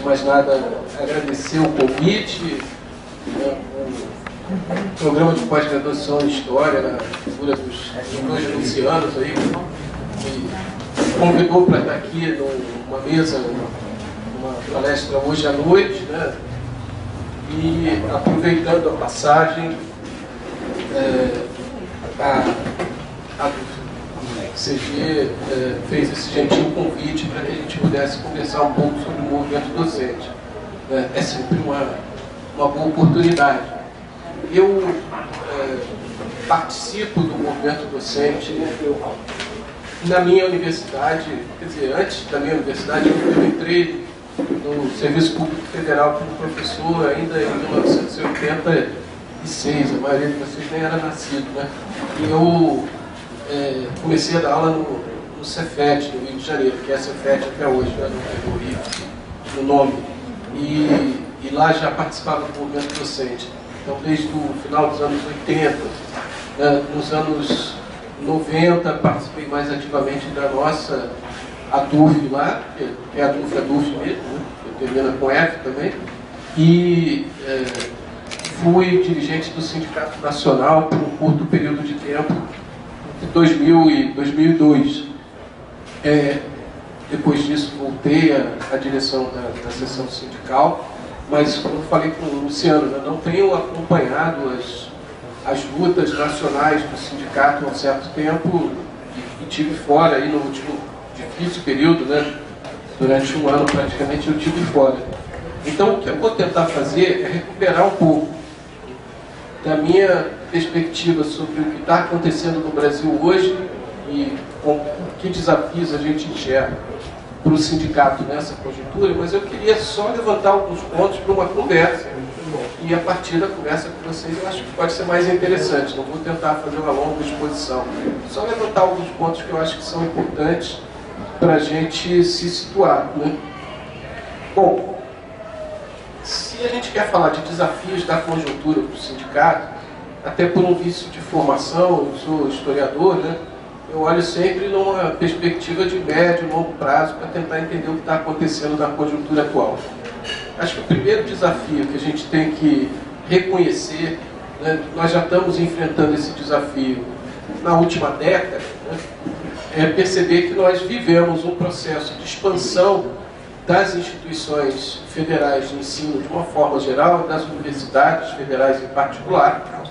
mais nada, agradecer o convite, né, o programa de pós-graduação em História, na figura dos dois lucianos aí, que convidou para estar aqui numa mesa, numa palestra hoje à noite, né, e aproveitando a passagem, a CG fez esse gentil convite para que a gente pudesse conversar um pouco sobre o movimento docente. É sempre uma boa oportunidade. Eu participo do movimento docente na minha universidade, quer dizer, antes da minha universidade, eu entrei no Serviço Público Federal como professor ainda em 1986, a maioria de vocês nem era nascido, né? E eu comecei a dar aula no Cefet, no Rio de Janeiro, que é a Cefet até hoje, né, no Rio, no nome. E lá já participava do movimento docente. Então, desde o final dos anos 80, né, nos anos 90, participei mais ativamente da nossa ADUF lá, que é a ADUF mesmo, né, que termina com F também, e fui dirigente do Sindicato Nacional por um curto período de tempo, de 2000 e 2002. Depois disso, voltei à direção da seção sindical, mas, como eu falei com o Luciano, eu não tenho acompanhado as lutas nacionais do sindicato há um certo tempo e tive fora aí no último difícil período, né? Durante um ano praticamente eu tive fora. Então, o que eu vou tentar fazer é recuperar um pouco da minha perspectiva sobre o que está acontecendo no Brasil hoje e com que desafios a gente enxerga para o sindicato nessa conjuntura, mas eu queria só levantar alguns pontos para uma conversa, e a partir da conversa com vocês eu acho que pode ser mais interessante. Não vou tentar fazer uma longa exposição, só levantar alguns pontos que eu acho que são importantes para a gente se situar, né? Bom, se a gente quer falar de desafios da conjuntura para o sindicato, até por um vício de formação, eu sou historiador, né? Eu olho sempre numa perspectiva de médio e longo prazo para tentar entender o que está acontecendo na conjuntura atual. Acho que o primeiro desafio que a gente tem que reconhecer, né, nós já estamos enfrentando esse desafio na última década, né, é perceber que nós vivemos um processo de expansão das instituições federais de ensino de uma forma geral, das universidades federais em particular.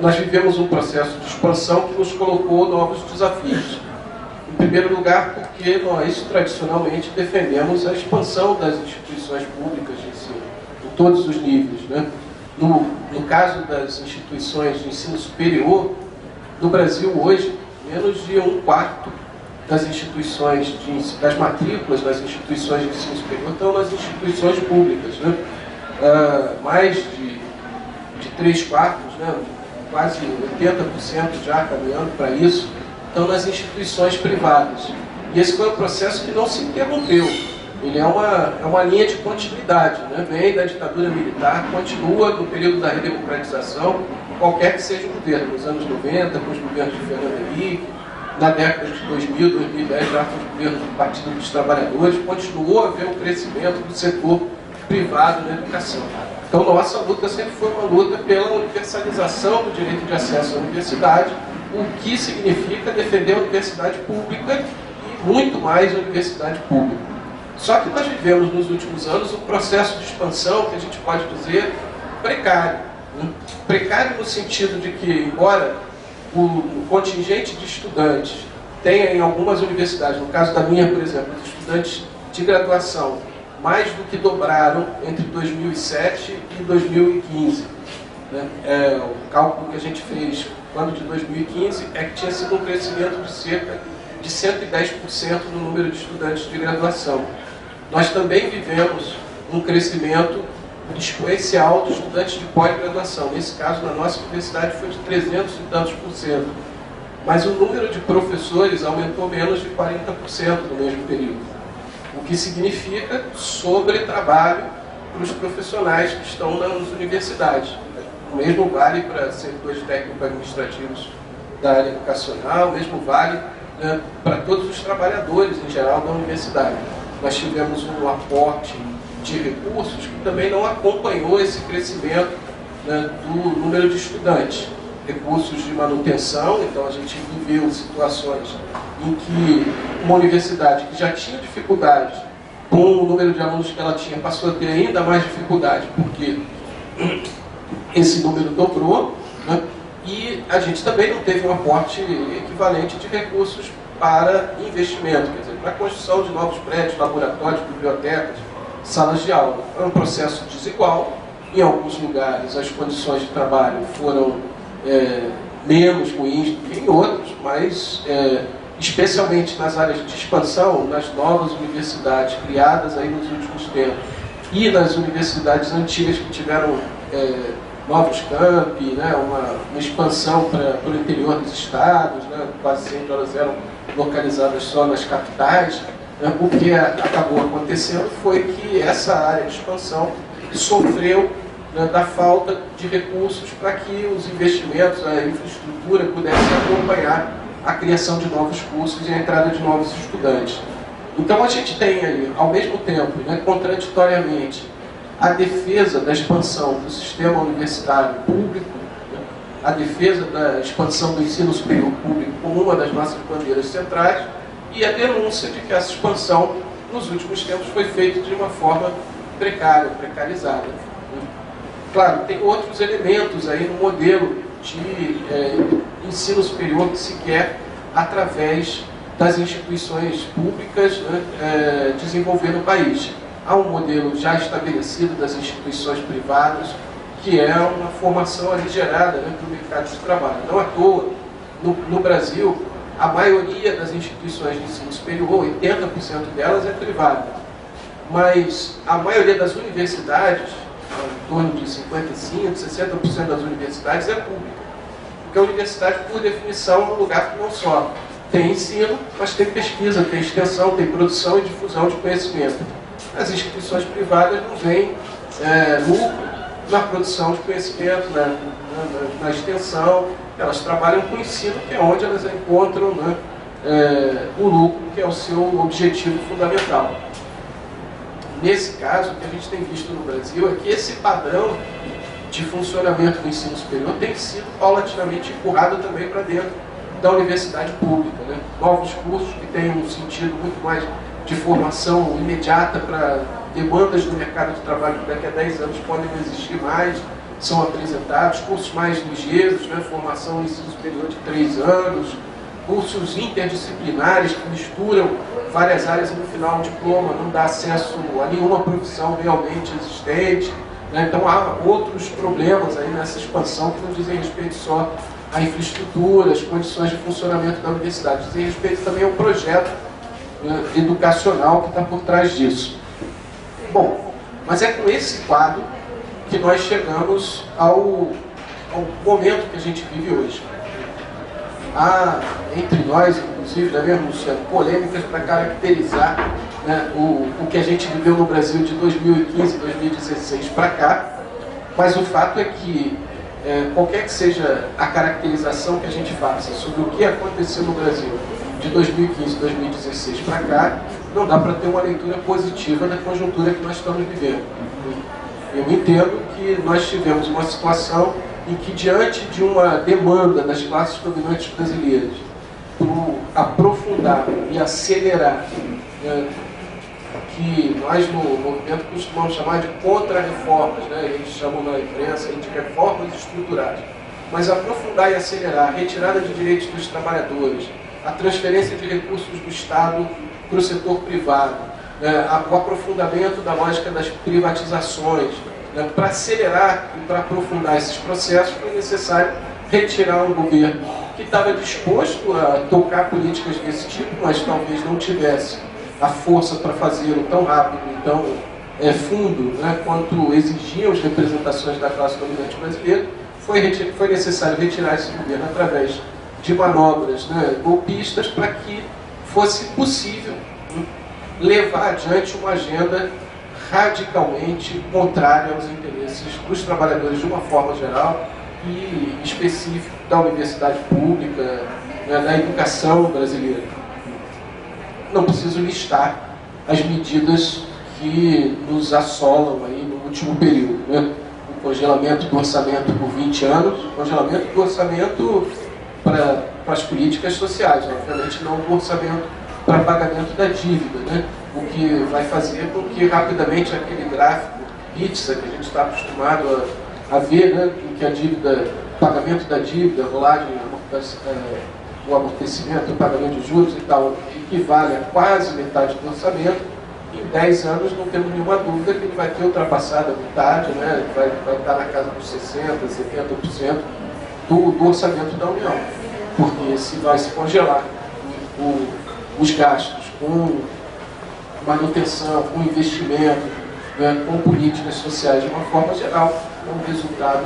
Nós vivemos um processo de expansão que nos colocou novos desafios. Em primeiro lugar, porque nós tradicionalmente defendemos a expansão das instituições públicas de ensino, em todos os níveis, né? No caso das instituições de ensino superior, no Brasil hoje, menos de 1/4 das instituições, das matrículas das instituições de ensino superior estão nas instituições públicas, né? Mais de 3/4, né? Quase 80% já caminhando para isso, estão nas instituições privadas. E esse foi um processo que não se interrompeu. Ele é uma linha de continuidade, né? Vem da ditadura militar, continua no período da redemocratização, qualquer que seja o governo, nos anos 90, com os governos de Fernando Henrique, na década de 2000, 2010, já com os governos do Partido dos Trabalhadores, continuou a haver um crescimento do setor privado na educação. Então, nossa luta sempre foi uma luta pela universalização do direito de acesso à universidade, o que significa defender a universidade pública e muito mais a universidade pública. Só que nós vivemos nos últimos anos um processo de expansão que a gente pode dizer precário. Né? Precário no sentido de que, embora o contingente de estudantes tenha em algumas universidades, no caso da minha, por exemplo, os estudantes de graduação, mais do que dobraram entre 2007 e 2015. Né? O cálculo que a gente fez no ano de 2015 é que tinha sido um crescimento de cerca de 110% no número de estudantes de graduação. Nós também vivemos um crescimento exponencial de estudantes de pós-graduação. Nesse caso, na nossa universidade, foi de 300 e tantos %. Mas o número de professores aumentou menos de 40% no mesmo período. O que significa sobretrabalho para os profissionais que estão nas universidades. O mesmo vale para servidores técnico-administrativos da área educacional, o mesmo vale, né, para todos os trabalhadores em geral da universidade. Nós tivemos um aporte de recursos que também não acompanhou esse crescimento, né, do número de estudantes. Recursos de manutenção, então a gente viveu situações em que uma universidade que já tinha dificuldade com o número de alunos que ela tinha, passou a ter ainda mais dificuldade, porque esse número dobrou, né? E a gente também não teve um aporte equivalente de recursos para investimento, quer dizer, para a construção de novos prédios, laboratórios, bibliotecas, salas de aula. É um processo desigual. Em alguns lugares as condições de trabalho foram menos ruins do que em outros, mas especialmente nas áreas de expansão, nas novas universidades criadas aí nos últimos tempos e nas universidades antigas que tiveram novos campi, né, uma expansão para o interior dos estados, né, quase sempre elas eram localizadas só nas capitais. O que acabou acontecendo foi que essa área de expansão sofreu, né, da falta de recursos para que os investimentos, a infraestrutura pudessem acompanhar a criação de novos cursos e a entrada de novos estudantes. Então a gente tem aí, ao mesmo tempo, né, contraditoriamente, a defesa da expansão do sistema universitário público, né, a defesa da expansão do ensino superior público como uma das nossas bandeiras centrais, e a denúncia de que essa expansão, nos últimos tempos, foi feita de uma forma precária, precarizada. Claro, tem outros elementos aí no modelo de ensino superior que se quer, através das instituições públicas, né, desenvolver no país. Há um modelo já estabelecido das instituições privadas, que é uma formação aligerada, né, para o mercado de trabalho. Não à toa, no Brasil, a maioria das instituições de ensino superior, 80% delas é privada. Mas a maioria das universidades, em torno de 55%, 60% das universidades é pública. Porque a universidade, por definição, é um lugar que não só tem ensino, mas tem pesquisa, tem extensão, tem produção e difusão de conhecimento. As instituições privadas não veem lucro na produção de conhecimento, na extensão. Elas trabalham com o ensino, que é onde elas encontram, né, o lucro, que é o seu objetivo fundamental. Nesse caso, o que a gente tem visto no Brasil é que esse padrão de funcionamento do ensino superior tem sido paulatinamente empurrado também para dentro da universidade pública, né? Novos cursos que têm um sentido muito mais de formação imediata para demandas do mercado de trabalho que daqui a 10 anos podem não existir mais, são apresentados, cursos mais ligeiros, né? Formação em ensino superior de 3 anos, cursos interdisciplinares que misturam várias áreas e no final o diploma não dá acesso a nenhuma profissão realmente existente, né? Então há outros problemas aí nessa expansão que não dizem respeito só à infraestrutura, às condições de funcionamento da universidade, dizem respeito também ao projeto educacional que está por trás disso. Bom, mas é com esse quadro que nós chegamos ao momento que a gente vive hoje. Há entre nós, inclusive, né, mesmo, Luciano, polêmicas para caracterizar, né, o que a gente viveu no Brasil de 2015, 2016 para cá, mas o fato é que qualquer que seja a caracterização que a gente faça sobre o que aconteceu no Brasil de 2015, 2016 para cá, não dá para ter uma leitura positiva da conjuntura que nós estamos vivendo. Eu entendo que nós tivemos uma situação em que, diante de uma demanda das classes dominantes brasileiras por aprofundar e acelerar, que nós no movimento costumamos chamar de contra-reformas, né? Eles chamam na imprensa de reformas estruturais, mas aprofundar e acelerar a retirada de direitos dos trabalhadores, a transferência de recursos do Estado para o setor privado, o aprofundamento da lógica das privatizações. Para acelerar e para aprofundar esses processos, foi necessário retirar um governo que estava disposto a tocar políticas desse tipo, mas talvez não tivesse a força para fazê-lo tão rápido e tão fundo, né, quanto exigiam as representações da classe dominante brasileira. Foi necessário retirar esse governo através de manobras, né, golpistas, para que fosse possível, né, levar adiante uma agenda radicalmente contrária aos interesses dos trabalhadores de uma forma geral e específico da universidade pública, né, da educação brasileira. Não preciso listar as medidas que nos assolam aí no último período, né? O congelamento do orçamento por 20 anos, o congelamento do orçamento para as políticas sociais, obviamente não o orçamento para pagamento da dívida, né? O que vai fazer com que rapidamente aquele gráfico pizza que a gente está acostumado a ver, né? Em que a dívida, o pagamento da dívida, a rolagem, o amortecimento, o pagamento de juros e tal, equivale a quase metade do orçamento. Em 10 anos não temos nenhuma dúvida que ele vai ter ultrapassado a metade, né? Vai estar na casa dos 60%, 70% do orçamento da União. Porque se vai se congelar os gastos com manutenção, com investimento, né, com políticas sociais de uma forma geral, o resultado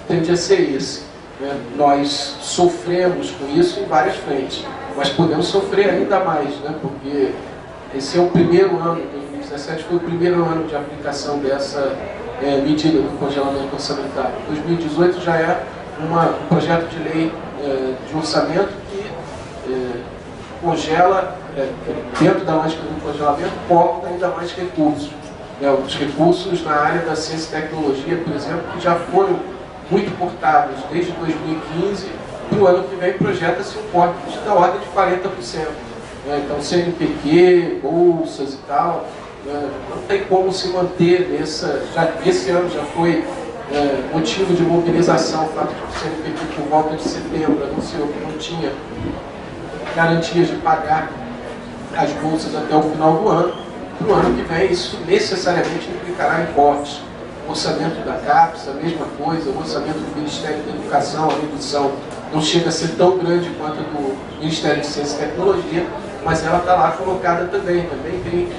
tende a ser esse. Né? Nós sofremos com isso em várias frentes, mas podemos sofrer ainda mais, né? Porque esse é o primeiro ano, 2017 foi o primeiro ano de aplicação dessa medida do congelamento orçamentário. 2018 já é um projeto de lei de orçamento que congela, dentro da lógica do congelamento, corta ainda mais recursos. Os recursos na área da ciência e tecnologia, por exemplo, que já foram muito cortados desde 2015, para o ano que vem projeta-se um corte da ordem de 40%. Então, CNPq, bolsas e tal, não tem como se manter nessa... Esse ano já foi motivo de mobilização, o fato de o CNPq, por volta de setembro, anunciou que não tinha garantias de pagar as bolsas até o final do ano. Para o ano que vem, isso necessariamente implicará em cortes. O orçamento da CAPES, a mesma coisa, o orçamento do Ministério da Educação, a redução não chega a ser tão grande quanto a do Ministério de Ciência e Tecnologia, mas ela está lá colocada também tem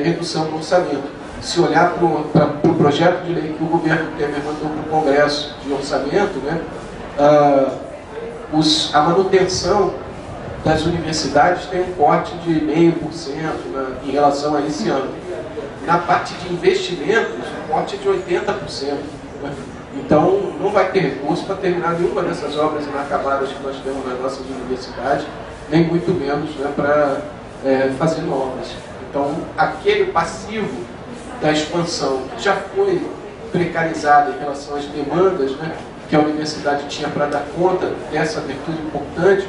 redução do orçamento. Se olhar para o projeto de lei que o governo Temer mandou para o Congresso de orçamento, né, a manutenção das universidades tem um corte de 0,5% em relação a esse ano. Na parte de investimentos, um corte de 80%. Né? Então, não vai ter recurso para terminar nenhuma dessas obras inacabadas que nós temos nas nossas universidades, nem muito menos, né, para fazer novas. Então, aquele passivo da expansão que já foi precarizado em relação às demandas, né, que a universidade tinha para dar conta dessa abertura importante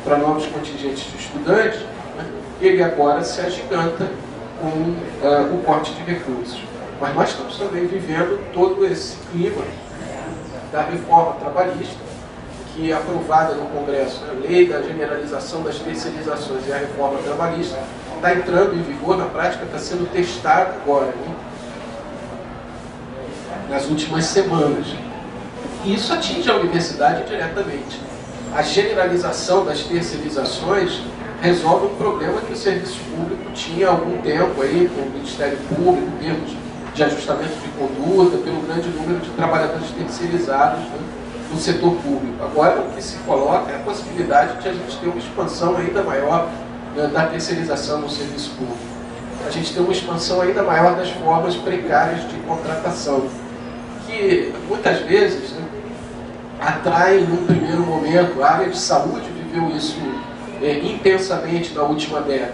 para novos contingentes de estudantes, né, ele agora se agiganta com o corte de recursos. Mas nós estamos também vivendo todo esse clima da reforma trabalhista, que é aprovada no Congresso, a lei da generalização das terceirizações e a reforma trabalhista, está entrando em vigor, na prática está sendo testada agora, né, nas últimas semanas. E isso atinge a universidade diretamente. A generalização das terceirizações resolve um problema que o serviço público tinha há algum tempo aí, com o Ministério Público, em termos de ajustamento de conduta, pelo grande número de trabalhadores terceirizados, né, no setor público. Agora, o que se coloca é a possibilidade de a gente ter uma expansão ainda maior, né, da terceirização no serviço público. A gente tem uma expansão ainda maior das formas precárias de contratação, que muitas vezes, né, atraem num primeiro momento. A área de saúde viveu isso intensamente na última década.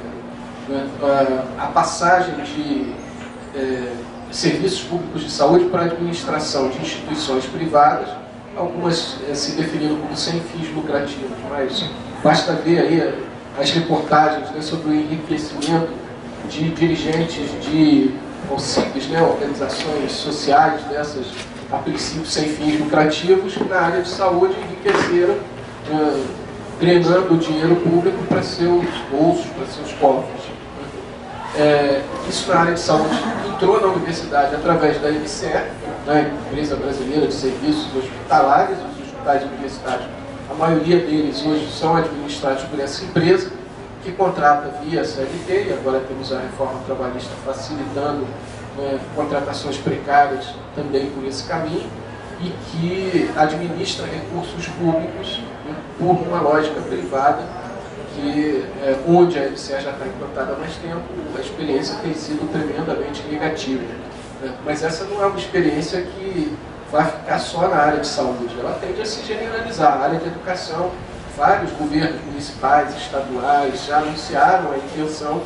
Né? A passagem de serviços públicos de saúde para a administração de instituições privadas, algumas se definindo como sem fins lucrativos, mas basta ver aí as reportagens, né, sobre o enriquecimento de dirigentes de OCIPs, né, organizações sociais dessas, a princípio sem fins lucrativos, que na área de saúde enriqueceram, drenando o dinheiro público para seus bolsos, para seus cofres. Isso na área de saúde entrou na universidade através da IBSE, né, Empresa Brasileira de Serviços Hospitalares. Os hospitais universitários, a maioria deles hoje são administrados por essa empresa, que contrata via CLT, e agora temos a reforma trabalhista facilitando contratações precárias também por esse caminho, e que administra recursos públicos, né, por uma lógica privada, que onde a IBSE já está implantada há mais tempo, a experiência tem sido tremendamente negativa. Né? Mas essa não é uma experiência que vai ficar só na área de saúde, ela tende a se generalizar. A área de educação, vários governos municipais, estaduais, já anunciaram a intenção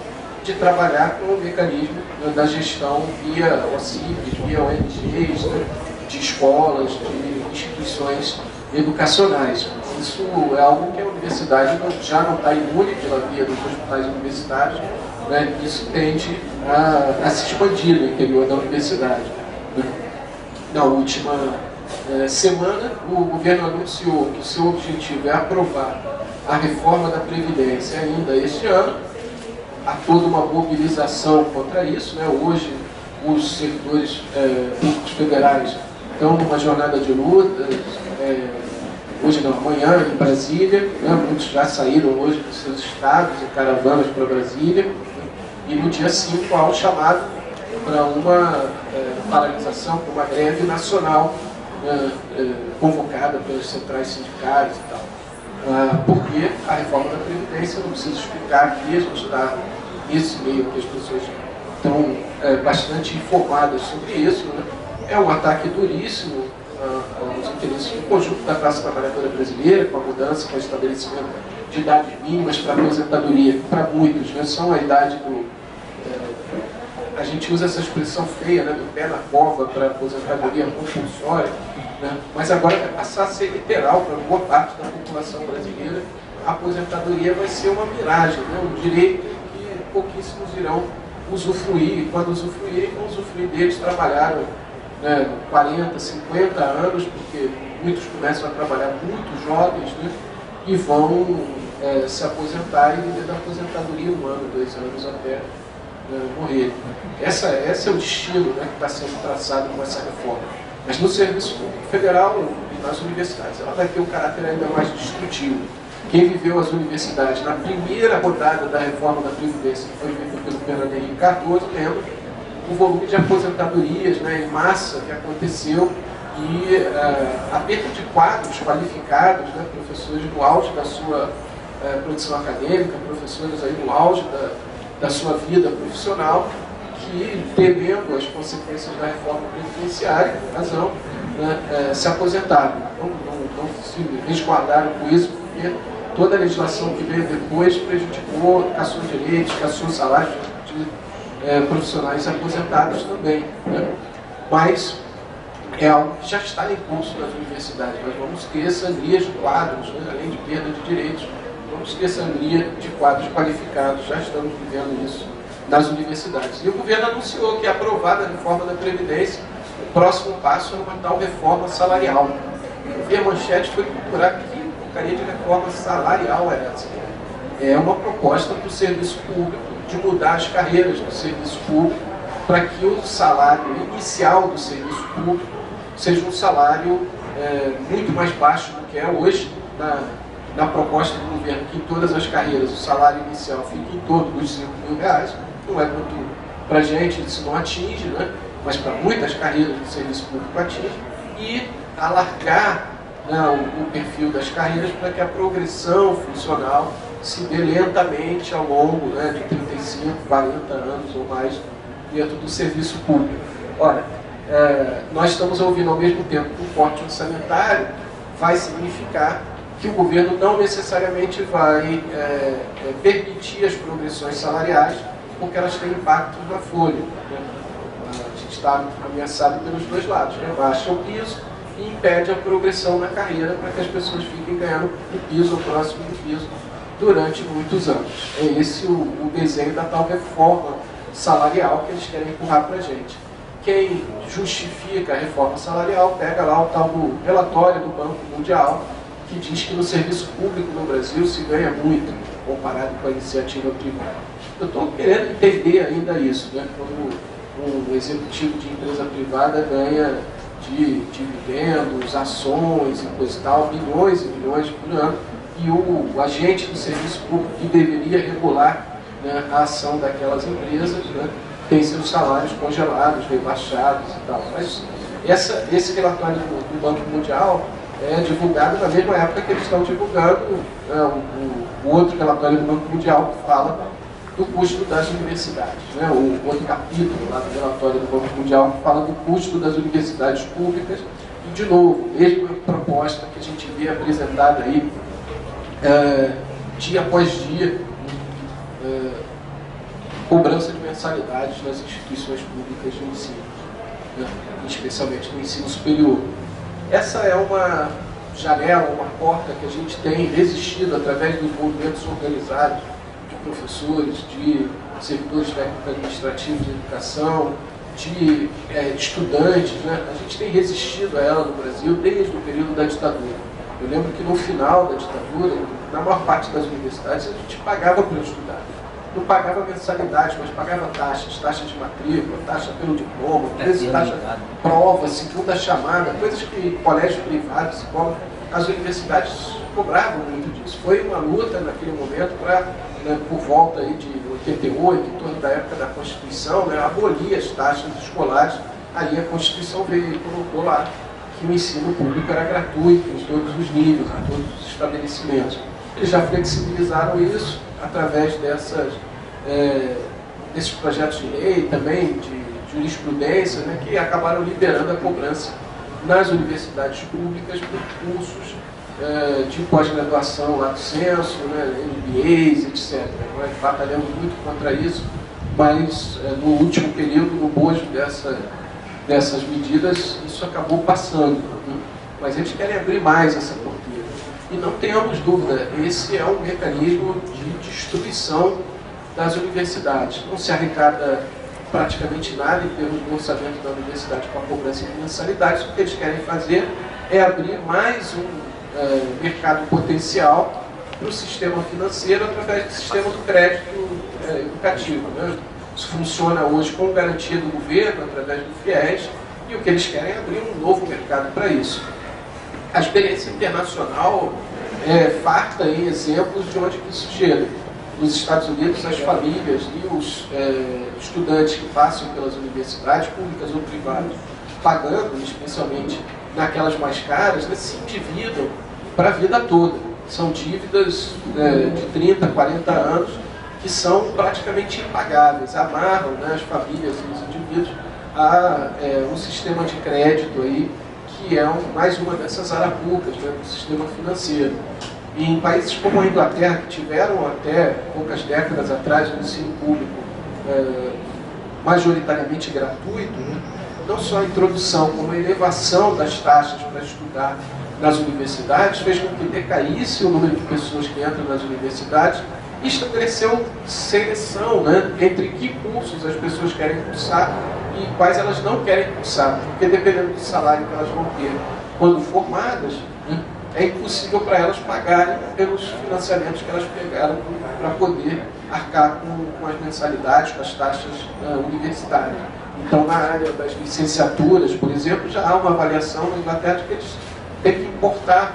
de trabalhar com o mecanismo da gestão via OCIPs, via ONGs, né, de escolas, de instituições educacionais. Isso é algo que a universidade já não está imune pela via dos hospitais universitários, né? Isso tende a se expandir no interior da universidade. Na última semana, o governo anunciou que o seu objetivo é aprovar a reforma da Previdência ainda este ano. Há toda uma mobilização contra isso, né? Hoje, os servidores públicos federais estão numa jornada de luta, hoje não, amanhã em Brasília, né? Muitos já saíram hoje dos seus estados em caravanas para Brasília, e no dia 5 há um chamado para uma paralisação, para uma greve nacional convocada pelas centrais sindicais e tal. Porque a reforma da Previdência, não preciso explicar aqui, a gente está nesse meio que as pessoas estão bastante informadas sobre isso, né? É um ataque duríssimo aos interesses do conjunto da classe trabalhadora brasileira, com a mudança, com o estabelecimento de idades mínimas para aposentadoria, que para muitos, né, são a idade do... a gente usa essa expressão feia, né, do pé na cova para aposentadoria compulsória, né, mas agora vai passar a ser literal para boa parte da população brasileira. A aposentadoria vai ser uma miragem, né, um direito que pouquíssimos irão usufruir, e quando usufruírem, vão usufruir deles. Trabalharam 40, 50 anos, porque muitos começam a trabalhar muito jovens, né, e vão se aposentar e viver da aposentadoria 1 ano, 2 anos até morrer. Esse é o destino, né, que está sendo traçado com essa reforma. Mas no serviço público federal e nas universidades, ela vai ter um caráter ainda mais destrutivo. Quem viveu as universidades na primeira rodada da reforma da Previdência, que foi feita pelo Fernando Henrique Cardoso, lembra o volume de aposentadorias, né, em massa que aconteceu, e a perda de quadros qualificados, né, professores no auge da sua produção acadêmica, professores aí no auge da sua vida profissional, que, temendo as consequências da reforma previdenciária, por razão, né, se aposentaram. Não se resguardaram com isso, porque toda a legislação que veio depois prejudicou, caçou direitos, caçou salários de profissionais aposentados também, né? Mas é algo que já está em curso nas universidades. Nós vamos ter sangria de quadros, né? Além de perda de direitos, vamos ter sangria de quadros qualificados. Já estamos vivendo isso nas universidades. E o governo anunciou que, aprovada a reforma da Previdência, o próximo passo é uma tal reforma salarial. Eu vi a manchete, foi procurar que porcaria de reforma salarial é essa. É uma proposta para o serviço público, de mudar as carreiras do serviço público para que o salário inicial do serviço público seja um salário muito mais baixo do que é hoje na proposta do governo, que em todas as carreiras o salário inicial fique em torno dos R$5.000. Não é muito para a gente, isso não atinge, né? Mas para muitas carreiras do serviço público atinge, e alargar, né, o perfil das carreiras para que a progressão funcional se dê lentamente ao longo, né, de 35, 40 anos ou mais dentro do serviço público. Ora, nós estamos ouvindo ao mesmo tempo que o corte orçamentário vai significar que o governo não necessariamente vai permitir as progressões salariais, porque elas têm impacto na folha, né? A gente está ameaçado pelos dois lados, né? Baixa o piso e impede a progressão na carreira para que as pessoas fiquem ganhando o piso ou próximo do piso durante muitos anos. É esse o desenho da tal reforma salarial que eles querem empurrar para a gente. Quem justifica a reforma salarial pega lá o tal do relatório do Banco Mundial, que diz que no serviço público no Brasil se ganha muito, comparado com a iniciativa privada. Eu estou querendo entender ainda isso, né? Como um executivo de empresa privada ganha de dividendos, ações e coisa e tal, milhões e milhões por ano, e o agente do serviço público que deveria regular, né, a ação daquelas empresas, né, tem seus salários congelados, rebaixados e tal. Mas esse relatório do Banco Mundial é divulgado na mesma época que eles estão divulgando o outro relatório do Banco Mundial, que fala do custo das universidades, né? O outro capítulo lá do relatório do Banco Mundial que fala do custo das universidades públicas. E, de novo, mesma proposta que a gente vê apresentada aí dia após dia, mensalidades nas instituições públicas de ensino, né? Especialmente no ensino superior. Essa é uma janela, uma porta que a gente tem resistido através dos movimentos organizados de professores, de servidores técnico-administrativos de educação, de estudantes, né? A gente tem resistido a ela no Brasil desde o período da ditadura. Eu lembro que no final da ditadura, na maior parte das universidades, a gente pagava para estudar. Não pagava mensalidade, mas pagava taxa de matrícula, taxa pelo diploma, taxa de prova, segunda chamada, coisas que colégios privados, as universidades cobravam muito disso. Foi uma luta naquele momento para, né, por volta aí de 88, em torno da época da Constituição, né, abolir as taxas escolares. Aí a Constituição veio e colocou lá que o ensino público era gratuito em todos os níveis, em todos os estabelecimentos. Eles já flexibilizaram isso através desses projetos de lei, também de jurisprudência, né, que acabaram liberando a cobrança nas universidades públicas por cursos de pós-graduação lá do censo, né, MBAs, etc. Nós batalhamos muito contra isso, mas no último período, no bojo dessas medidas, isso acabou passando. Mas eles querem abrir mais essa porteira. E não tenhamos dúvida, esse é um mecanismo de destruição das universidades. Não se arrecada praticamente nada em termos do orçamento da universidade com a cobrança de mensalidades. O que eles querem fazer é abrir mais um mercado potencial para o sistema financeiro através do sistema do crédito educativo, né? Isso funciona hoje com garantia do governo, através do FIES, e o que eles querem é abrir um novo mercado para isso. A experiência internacional farta em exemplos de onde que isso chega. Nos Estados Unidos, as famílias e os estudantes que passam pelas universidades, públicas ou privadas, pagando, especialmente naquelas mais caras, né, se endividam para a vida toda. São dívidas de 30, 40 anos que são praticamente impagáveis, amarram, né, as famílias e os indivíduos a um sistema de crédito aí, que é mais uma dessas arapucas, né, do sistema financeiro. E em países como a Inglaterra, que tiveram até poucas décadas atrás um ensino público majoritariamente gratuito, né, não só a introdução, como a elevação das taxas para estudar nas universidades, fez com que decaísse o número de pessoas que entram nas universidades e estabeleceu seleção, né, entre que cursos as pessoas querem cursar e quais elas não querem cursar, porque dependendo do salário que elas vão ter quando formadas, né, é impossível para elas pagarem pelos financiamentos que elas pegaram para poder arcar com as mensalidades, com as taxas universitárias. Então, na área das licenciaturas, por exemplo, já há uma avaliação na Inglaterra de que eles têm que importar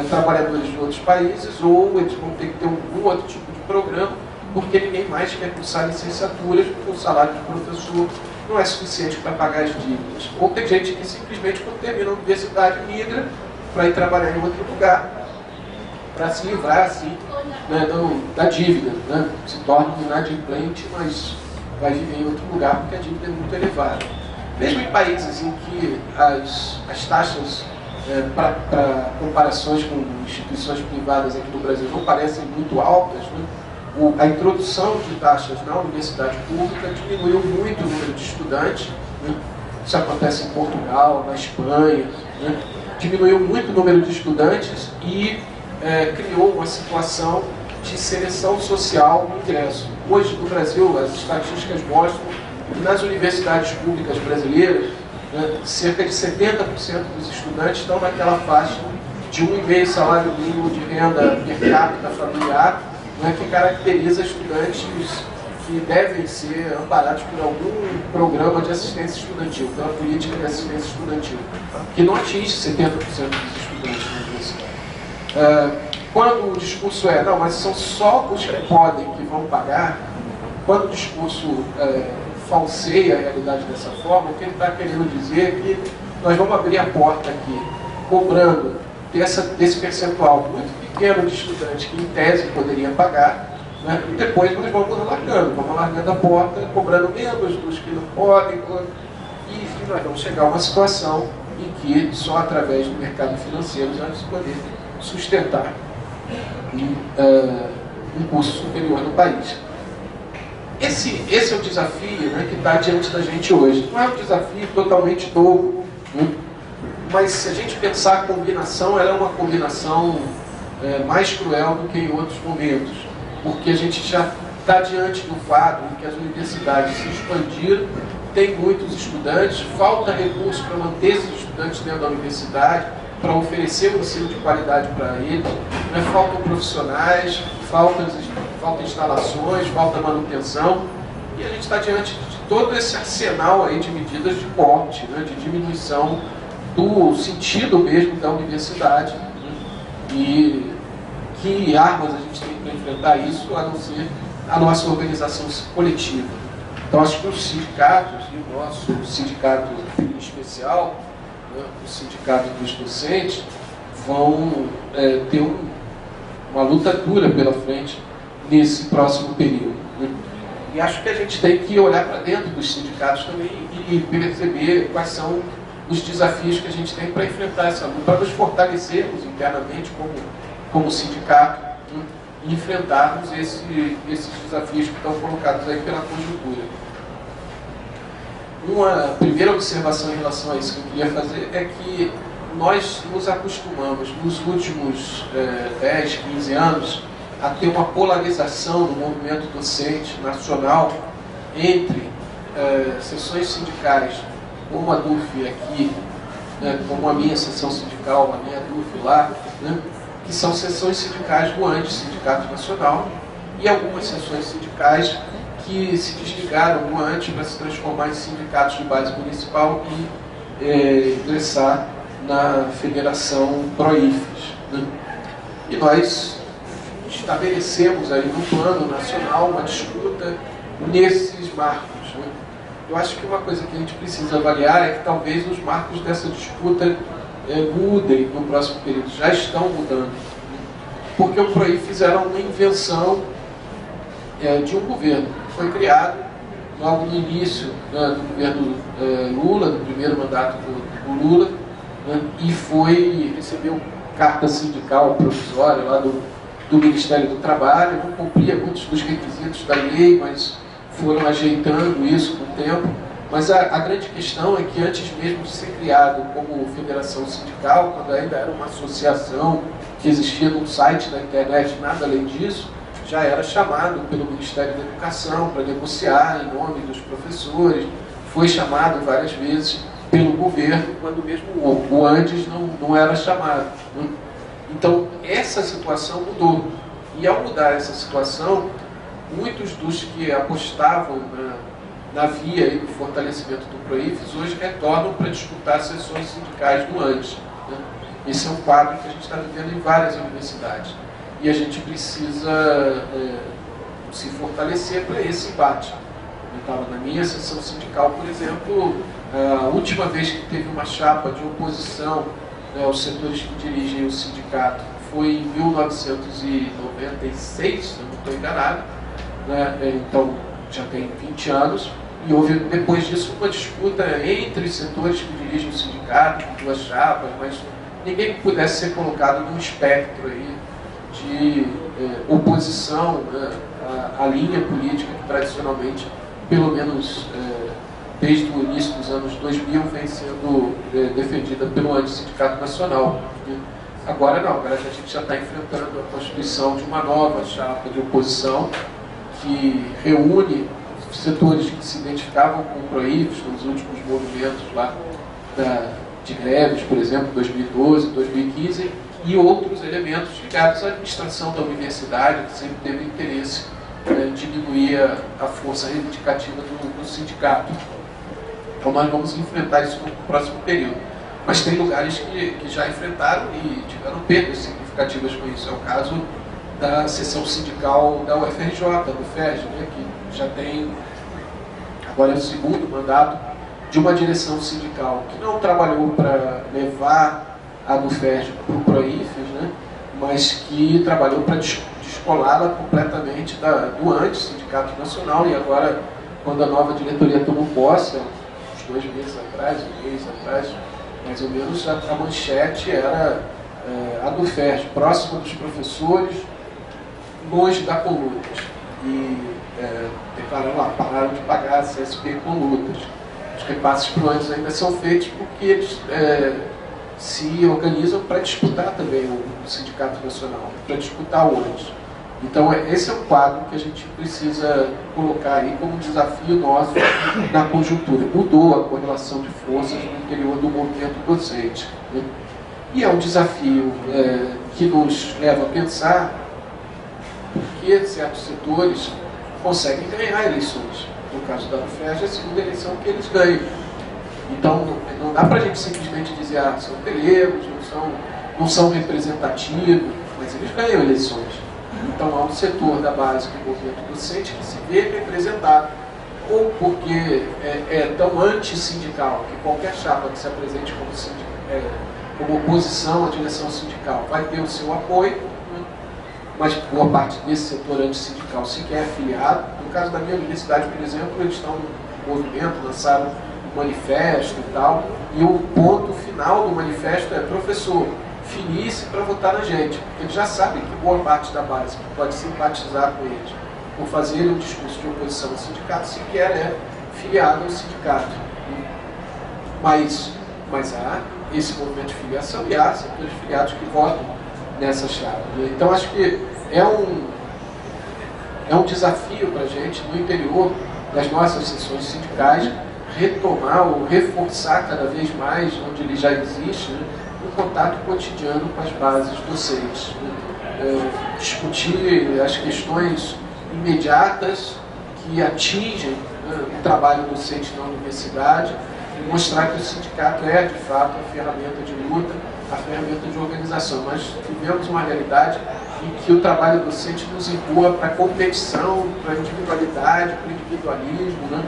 trabalhadores de outros países, ou eles vão ter que ter algum outro tipo de programa, porque ninguém mais quer cursar licenciaturas, porque o salário de professor não é suficiente para pagar as dívidas. Ou tem gente que simplesmente, quando termina a universidade, migra para ir trabalhar em outro lugar, para se livrar assim, né, da dívida, né? Se torna inadimplente, mas vai viver em outro lugar porque a dívida é muito elevada. Mesmo em países em que as taxas, para comparações com instituições privadas aqui no Brasil, não parecem muito altas, né? A introdução de taxas na universidade pública diminuiu muito o número de estudantes, né? Isso acontece em Portugal, na Espanha, né? Diminuiu muito o número de estudantes e criou uma situação de seleção social no ingresso. Hoje, no Brasil, as estatísticas mostram que nas universidades públicas brasileiras, né, cerca de 70% dos estudantes estão naquela faixa de 1,5 salário mínimo de renda per capita familiar, né, que caracteriza estudantes que devem ser amparados por algum programa de assistência estudantil, pela política de assistência estudantil, que não atinge 70% dos estudantes na universidade. Quando o discurso não, mas são só os que podem que vão pagar, quando o discurso falseia a realidade dessa forma, o que ele está querendo dizer é que nós vamos abrir a porta aqui, cobrando desse percentual muito pequeno de estudantes que, em tese, poderiam pagar, né? E depois nós vamos largando a porta, cobrando menos dos que não podem, e enfim, nós vamos chegar a uma situação em que só através do mercado financeiro nós vamos poder sustentar um curso superior no país. esse é o desafio, né, que está diante da gente hoje. Não é um desafio totalmente novo, né? Mas se a gente pensar a combinação, ela é uma combinação mais cruel do que em outros momentos, porque a gente já está diante do fato de que as universidades se expandiram, tem muitos estudantes, falta recurso para manter esses estudantes dentro da universidade, para oferecer um ensino de qualidade para eles, né? Faltam profissionais, faltam instalações, falta manutenção, e a gente está diante de todo esse arsenal aí de medidas de corte, né? De diminuição do sentido mesmo da universidade, né? E que armas a gente tem para enfrentar isso, a não ser a nossa organização coletiva. Então acho que os sindicatos, e o nosso sindicato em especial, né, o sindicato dos docentes, vão ter uma luta dura pela frente nesse próximo período, né? E acho que a gente tem que olhar para dentro dos sindicatos também e perceber quais são os desafios que a gente tem para enfrentar essa luta, para nos fortalecermos internamente como sindicato, né, e enfrentarmos esses desafios que estão colocados aí pela conjuntura. Uma primeira observação em relação a isso que eu queria fazer é que nós nos acostumamos nos últimos 10, 15 anos a ter uma polarização no movimento docente nacional entre seções sindicais, como a DUF aqui, né, como a minha seção sindical, a minha DUF lá, né, que são seções sindicais do Anti-Sindicato Nacional, e algumas seções sindicais que se desligaram do Anti para se transformar em sindicatos de base municipal e ingressar na Federação Pro-IFES, né? E nós estabelecemos aí no plano nacional uma disputa nesses marcos, né? Eu acho que uma coisa que a gente precisa avaliar é que talvez os marcos dessa disputa mudem no próximo período, já estão mudando, né? Porque o Pro-IFES era uma invenção de um governo. Foi criado logo no início, né, do governo Lula, no primeiro mandato do Lula, né, e recebeu carta sindical provisória lá do Ministério do Trabalho, não cumpria muitos dos requisitos da lei, mas foram ajeitando isso com o tempo. Mas a grande questão é que antes mesmo de ser criado como federação sindical, quando ainda era uma associação que existia num site da internet, nada além disso, já era chamado pelo Ministério da Educação para negociar em nome dos professores, foi chamado várias vezes pelo governo, quando mesmo o antes não era chamado, né? Então, essa situação mudou. E ao mudar essa situação, muitos dos que apostavam na via aí do fortalecimento do Pro-IFES hoje retornam para disputar sessões sindicais do antes, né? Esse é um quadro que a gente está vivendo em várias universidades. E a gente precisa se fortalecer para esse embate. Eu estava na minha seção sindical, por exemplo, a última vez que teve uma chapa de oposição, né, aos setores que dirigem o sindicato foi em 1996, se eu não estou enganado, né? Então já tem 20 anos, e houve depois disso uma disputa entre os setores que dirigem o sindicato, com duas chapas, mas ninguém que pudesse ser colocado num espectro aí de oposição, né, à linha política que tradicionalmente, pelo menos desde o início dos anos 2000, vem sendo defendida pelo Anti-Sindicato Nacional. Agora não, agora a gente já está enfrentando a constituição de uma nova chapa de oposição que reúne setores que se identificavam com o Pro-IFES nos últimos movimentos lá de greves, por exemplo, 2012, 2015, e outros elementos ligados à administração da universidade, que sempre teve interesse em diminuir a força reivindicativa do sindicato. Então nós vamos enfrentar isso no próximo período. Mas tem lugares que já enfrentaram e tiveram perdas significativas com isso. É o caso da seção sindical da UFRJ, do FERJ, né, que já tem, agora é o segundo mandato, de uma direção sindical que não trabalhou para levar a do FERJ para o Pro-IFES, né, mas que trabalhou para descolá-la completamente do Anti-Sindicato Nacional. E agora, quando a nova diretoria tomou posse, uns 2 meses atrás, um mês atrás, mais ou menos, a manchete era a do FERJ, próxima dos professores, longe da coluna. e declararam lá, pararam de pagar a CSP com lutas. Os repasses para o ônibus ainda são feitos porque eles se organizam para disputar também o Sindicato Nacional, para disputar o ônibus. Então, esse é um quadro que a gente precisa colocar aí como desafio nosso na conjuntura. Mudou a correlação de forças no interior do movimento docente, né? E é um desafio que nos leva a pensar porque certos setores conseguem ganhar eleições. No caso da UFERJ, é a segunda eleição que eles ganham. Então, não dá para a gente simplesmente dizer, são pelegos, não são representativos, mas eles ganham eleições. Então, há um setor da base do movimento docente que se vê representado, ou porque é tão antissindical que qualquer chapa que se apresente como oposição à direção sindical vai ter o seu apoio, né? Mas boa parte desse setor antissindical sequer é afiliado. No caso da minha universidade, por exemplo, eles estão no movimento, lançaram um manifesto e tal, e o ponto final do manifesto é: professor, filie-se para votar na gente, porque eles já sabem que boa parte da base pode simpatizar com eles por fazer um discurso de oposição ao sindicato, sequer é filiado ao sindicato. Mas há esse movimento de filiação e há setores filiados que votam nessa chave. Então, acho que é um desafio para a gente, no interior das nossas seções sindicais, retomar ou reforçar cada vez mais, onde ele já existe, né, o contato cotidiano com as bases docentes. Discutir as questões imediatas que atingem, né, o trabalho docente na universidade e mostrar que o sindicato é, de fato, a ferramenta de luta, a ferramenta de organização. Nós vivemos uma realidade em que o trabalho docente nos empurra para a competição, para a individualidade, para o individualismo, né,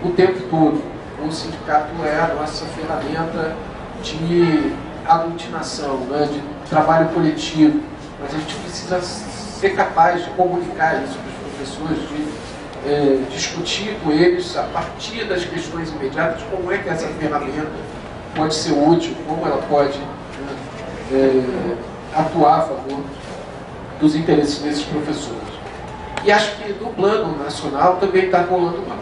o tempo todo. O sindicato é a nossa ferramenta de aglutinação, né, de trabalho coletivo, mas a gente precisa ser capaz de comunicar isso para os professores, de discutir com eles a partir das questões imediatas como é que essa ferramenta pode ser útil, como ela pode atuar a favor dos interesses desses professores. E acho que no plano nacional também está rolando uma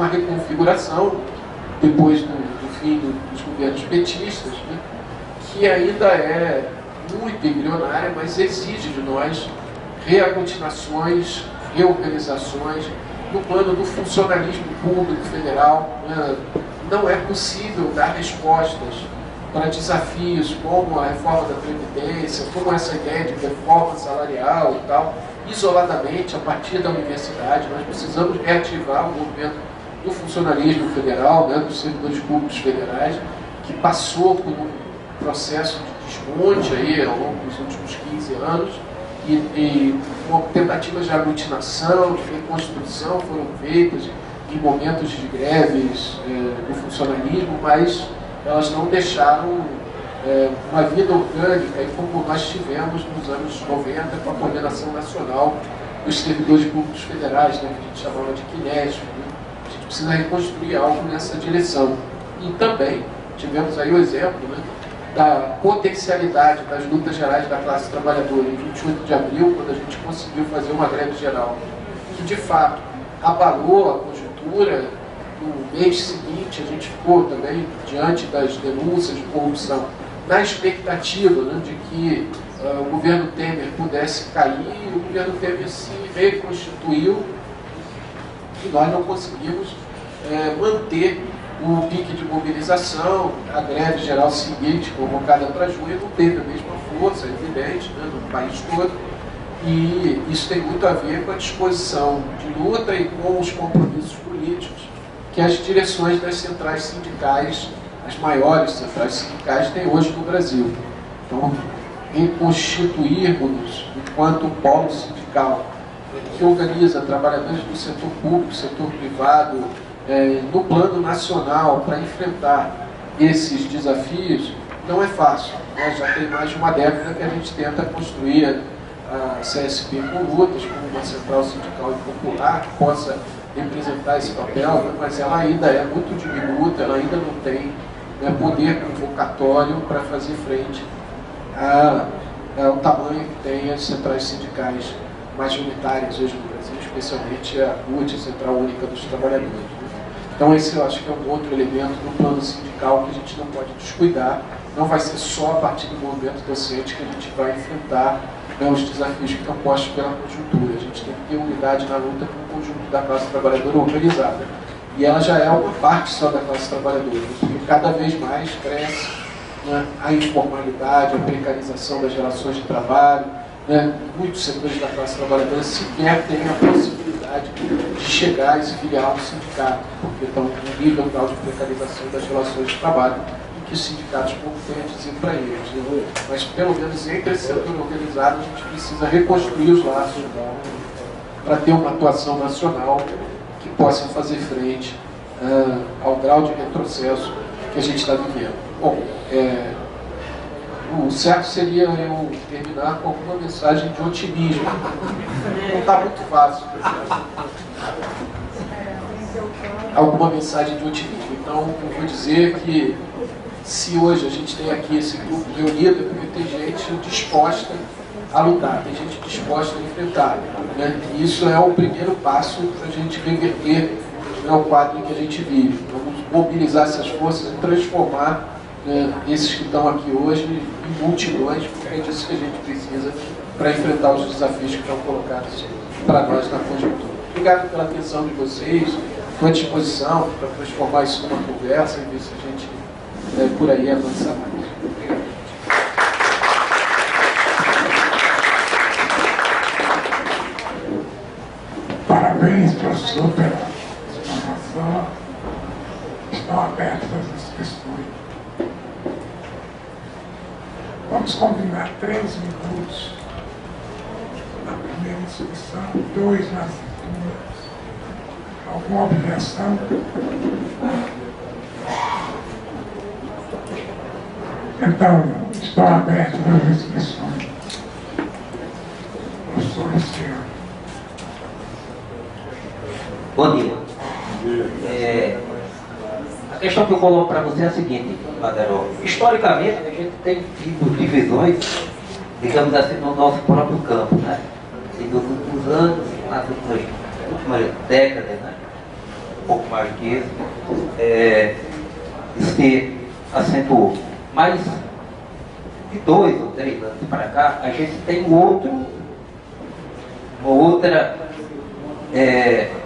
reconfiguração depois do fim dos governos petistas, né, que ainda é muito embrionária, mas exige de nós reaglutinações, reorganizações no plano do funcionalismo público federal. Né? Não é possível dar respostas para desafios como a reforma da Previdência, como essa ideia de reforma salarial e tal, isoladamente, a partir da universidade. Nós precisamos reativar o movimento do funcionalismo federal, né, dos servidores públicos federais, que passou por um processo de desmonte aí ao longo dos últimos 15 anos, e tentativas de aglutinação, de reconstrução foram feitas em momentos de greves do funcionalismo, mas elas não deixaram uma vida orgânica, como nós tivemos nos anos 90 com a coordenação nacional dos servidores públicos federais, né, que a gente chamava de Kinesio, né? A gente precisa reconstruir algo nessa direção. E também tivemos aí o exemplo, né, da potencialidade das lutas gerais da classe trabalhadora em 28 de abril, quando a gente conseguiu fazer uma greve geral, que de fato abalou a conjuntura. No mês seguinte, a gente ficou também diante das denúncias de corrupção, na expectativa, né, de que o governo Temer pudesse cair. O governo Temer se reconstituiu e nós não conseguimos manter o pique de mobilização. A greve geral seguinte, convocada para junho, não teve a mesma força, é evidente, né, no país todo, e isso tem muito a ver com a disposição de luta e com os compromissos políticos que as direções das centrais sindicais, as maiores centrais sindicais, têm hoje no Brasil. Então, reconstituirmos enquanto polo sindical que organiza trabalhadores do setor público, setor privado, no plano nacional, para enfrentar esses desafios, não é fácil. Já tem mais de uma década que a gente tenta construir a CSP com lutas, como uma central sindical e popular que possa representar esse papel, né? Mas ela ainda é muito diminuta, ela ainda não tem, né, poder convocatório para fazer frente ao tamanho que tem as centrais sindicais majoritárias hoje no Brasil. especialmente a CUT, a Central Única dos Trabalhadores. Né? Então esse eu acho que é um outro elemento do plano sindical que a gente não pode descuidar. Não vai ser só a partir do movimento docente que a gente vai enfrentar, né, os desafios que estão postos pela conjuntura. A gente tem que ter unidade na luta com o conjunto da classe trabalhadora organizada. E ela já é uma parte só da classe trabalhadora, porque cada vez mais cresce, né, a informalidade, a precarização das relações de trabalho, né, muitos setores da classe trabalhadora sequer têm a possibilidade de chegar e se filiar ao sindicato, porque estão com um nível tal de precarização das relações de trabalho que os sindicatos pouco têm a dizer para eles. Né? Mas, pelo menos, entre esse setor organizado, a gente precisa reconstruir os laços para ter uma atuação nacional que possa fazer frente ao grau de retrocesso que a gente está vivendo. Bom, o certo seria eu terminar com alguma mensagem de otimismo. Não está muito fácil. Alguma mensagem de otimismo. Então, eu vou dizer que se hoje a gente tem aqui esse grupo reunido, é porque tem gente disposta a lutar, tem gente disposta a enfrentar. Né? E isso é o primeiro passo para a gente reverter, né, o quadro em que a gente vive. Vamos mobilizar essas forças e transformar, né, esses que estão aqui hoje em multidões, porque é disso que a gente precisa para enfrentar os desafios que estão colocados para nós na conjuntura. Obrigado pela atenção de vocês, estou à disposição para transformar isso numa conversa e ver se a gente por aí avançar mais. Obrigado. Parabéns, professor, pela explanação. Estão abertas as questões. Vamos combinar 3 minutos na primeira inscrição, 2 na segunda. Alguma objeção? Então, estão abertas as inscrições. Professor Luciano. Bom dia. A questão que eu coloco para você é a seguinte, Maderó. Historicamente, a gente tem tido divisões, digamos assim, no nosso próprio campo, né? E nos últimos anos, nas últimas décadas, né? Um pouco mais que isso se acentuou. Mas de 2 ou 3 anos para cá, a gente tem uma outra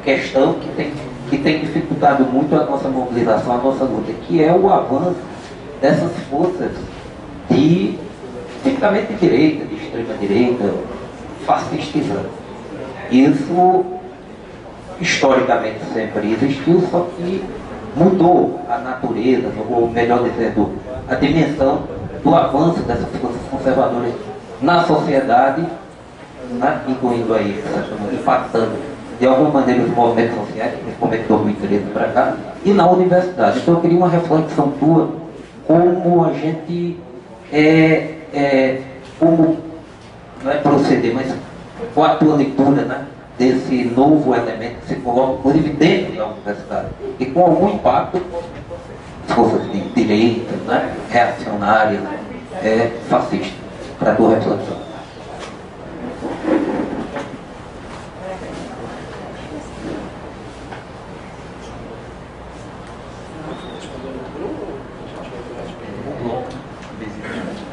questão que tem dificultado muito a nossa mobilização, a nossa luta, que é o avanço dessas forças tipicamente de direita, de extrema direita, fascistizando. Isso historicamente sempre existiu, só que mudou a natureza, ou melhor dizendo, a dimensão do avanço dessas forças conservadoras na sociedade, né, incluindo aí, impactando de alguma maneira os movimentos sociais, principalmente de 2013 para cá, e na universidade. Então eu queria uma reflexão tua, como a gente como não é proceder, mas qual a tua leitura, né, desse novo elemento que se coloca, inclusive, dentro da universidade, e com algum impacto forças de direita, né, reacionárias, fascistas, para a tua reflexão.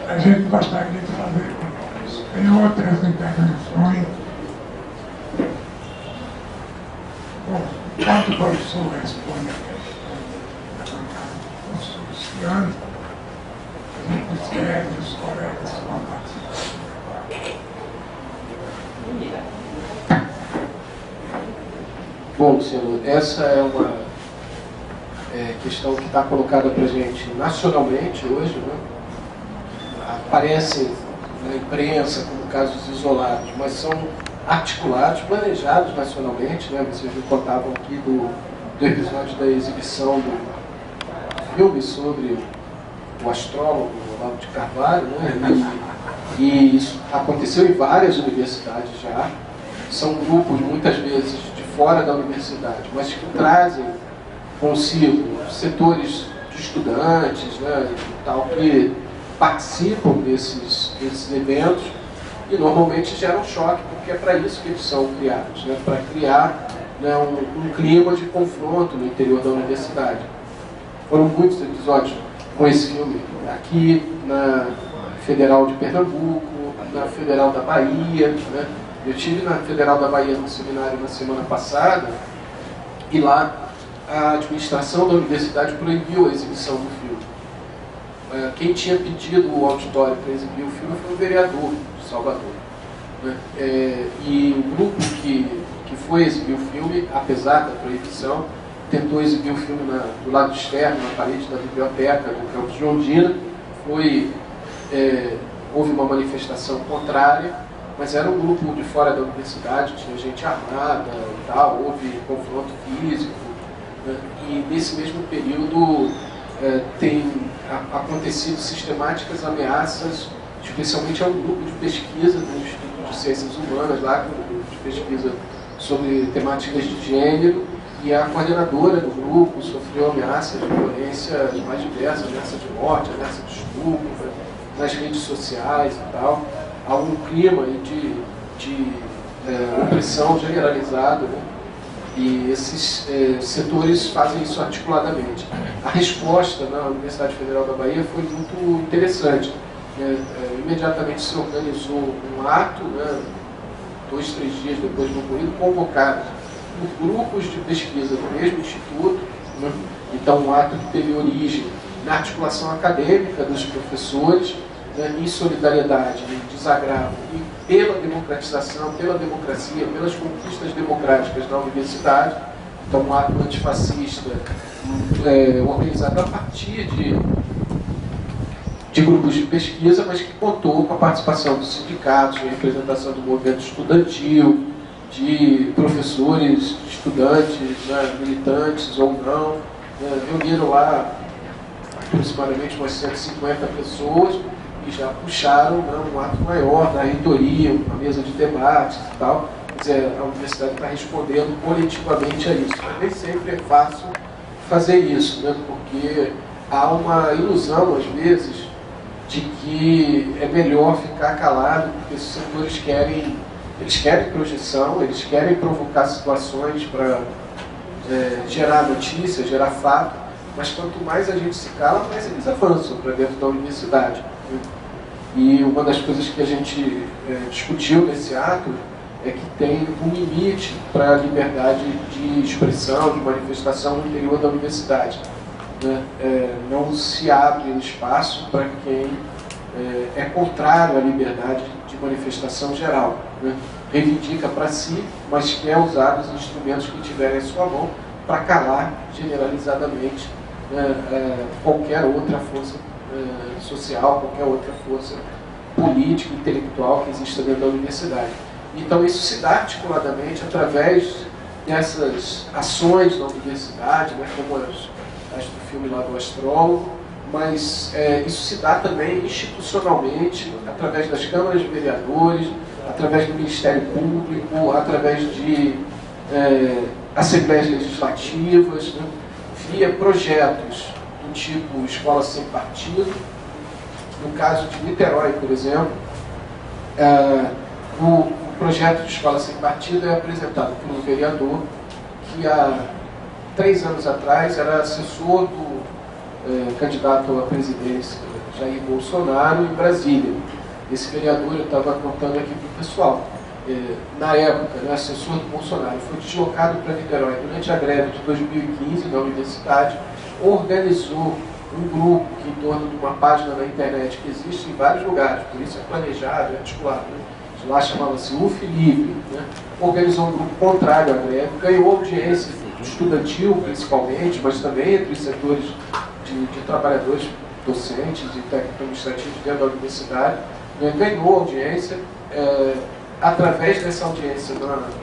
A gente gostaria de fazer em outras intervenções. Bom, enquanto o professor responde a questão do professor Luciano, a gente escreve os colegas que vão participar. Bom, Luciano, essa é uma questão que está colocada para a gente nacionalmente hoje, né? Aparecem na imprensa como casos isolados, mas são articulados, planejados nacionalmente, né? Vocês me contavam aqui do episódio da exibição do filme sobre o astrólogo Olavo de Carvalho, né? E isso aconteceu em várias universidades já. São grupos, muitas vezes, de fora da universidade, mas que trazem consigo setores de estudantes, né, e tal, que participam desses eventos e normalmente geram choque, porque porque é para isso que eles são criados, né? Para criar, né, um clima de confronto no interior da universidade. Foram muitos episódios com esse filme aqui na Federal de Pernambuco, na Federal da Bahia, né? Eu estive na Federal da Bahia no seminário na semana passada e lá a administração da universidade proibiu a exibição do filme. Quem tinha pedido o auditório para exibir o filme foi o vereador de Salvador, né? E o grupo que foi exibir o filme, apesar da proibição, tentou exibir o filme do lado externo, na parede da biblioteca do campus de Londrina. Houve uma manifestação contrária, mas era um grupo de fora da universidade, tinha gente armada e tal, houve confronto físico, né? E nesse mesmo período tem acontecido sistemáticas ameaças, especialmente a um grupo de pesquisa do Instituto de Ciências Humanas, lá, um grupo de pesquisa sobre temáticas de gênero, e a coordenadora do grupo sofreu ameaça de violência mais diversa, ameaça de morte, ameaça de estupro, nas redes sociais e tal. Há um clima de opressão generalizado, né? E esses setores fazem isso articuladamente. A resposta na Universidade Federal da Bahia foi muito interessante. Imediatamente se organizou um ato, né, 2, 3 dias depois do ocorrido, convocados por grupos de pesquisa do mesmo instituto, né? Então um ato que teve origem na articulação acadêmica dos professores, né, em solidariedade, em desagravo e pela democratização, pela democracia, pelas conquistas democráticas da universidade. Então um ato antifascista organizado a partir de grupos de pesquisa, mas que contou com a participação dos sindicatos, a representação do movimento estudantil, de professores, estudantes, né, militantes ou não, né, reuniram lá aproximadamente umas 150 pessoas e já puxaram, né, um ato maior da reitoria, uma mesa de debates e tal. Quer dizer, a universidade está respondendo coletivamente a isso. Mas nem sempre é fácil fazer isso, né, porque há uma ilusão, às vezes, de que é melhor ficar calado, porque esses setores querem projeção, eles querem provocar situações para gerar notícia, gerar fato, mas quanto mais a gente se cala, mais eles avançam para dentro da universidade. E uma das coisas que a gente discutiu nesse ato é que tem um limite para a liberdade de expressão, de manifestação no interior da universidade. Né? Não se abre espaço para quem é contrário à liberdade de manifestação geral, né? Reivindica para si, mas quer usar os instrumentos que tiverem em sua mão para calar generalizadamente qualquer outra força social, qualquer outra força política, intelectual que exista dentro da universidade. Então isso se dá articuladamente através dessas ações na universidade, né, como as do filme lá do astrólogo, mas isso se dá também institucionalmente, através das câmaras de vereadores, através do Ministério Público, através de assembleias legislativas, né, via projetos do tipo Escola Sem Partido. No caso de Niterói, por exemplo, o projeto de Escola Sem Partido é apresentado por um vereador que há 3 anos atrás era assessor do candidato à presidência Jair Bolsonaro em Brasília. Esse vereador, eu estava contando aqui para o pessoal, na época, né, assessor do Bolsonaro, foi deslocado para Niterói durante a greve de 2015 da universidade, organizou um grupo que, em torno de uma página na internet que existe em vários lugares, por isso é planejado, é articulado, né? Lá chamava-se O Felipe, né? Organizou um grupo contrário à greve, ganhou audiência estudantil principalmente, mas também entre os setores de trabalhadores docentes e técnico-administrativos dentro da universidade, né? Ganhou audiência, através dessa audiência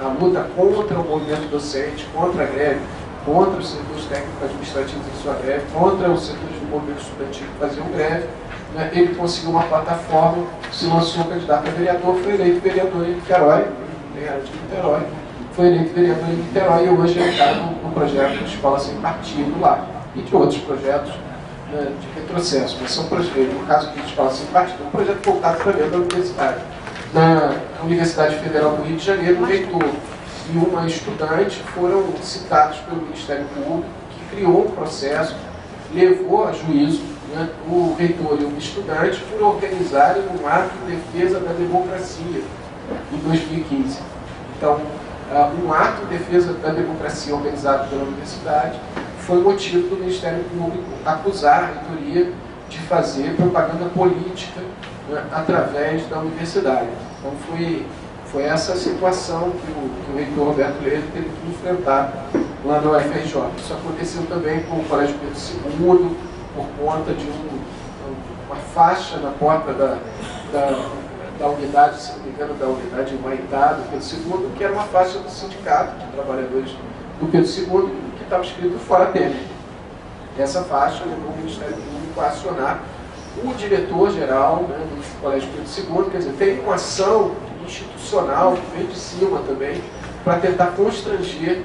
na luta contra o movimento docente, contra a greve, contra os setores técnico-administrativos em sua greve, contra os setores do movimento estudantil que faziam greve, né? Ele conseguiu uma plataforma, se lançou candidato a vereador, foi eleito vereador em Niterói, nem era de Niterói, foi eleito vereador em Niterói e hoje ele está no projeto de Escola Sem Partido lá, e de outros projetos, né, de retrocesso, mas são projetos, no caso aqui de Escola Sem Partido, um projeto voltado para dentro da universidade. na Universidade Federal do Rio de Janeiro, o reitor e uma estudante foram citados pelo Ministério Público, que criou um processo, levou a juízo, né, o reitor e o estudante por organizarem um ato de defesa da democracia em 2015. Então, um ato de defesa da democracia organizado pela universidade foi motivo do Ministério Público acusar a reitoria de fazer propaganda política, né, através da universidade. Então foi essa situação que o reitor Roberto Leite teve que enfrentar lá no UFRJ. Isso aconteceu também com o Colégio Pedro II, por conta de uma faixa na porta da unidade, se não me engano, da unidade Humanidade do Pedro II, que era uma faixa do sindicato de trabalhadores do Pedro II, que estava escrito Fora Temer. Essa faixa levou o Ministério Público a acionar o diretor-geral, né, do Colégio Pedro II, quer dizer, tem uma ação institucional que vem de cima também, para tentar constranger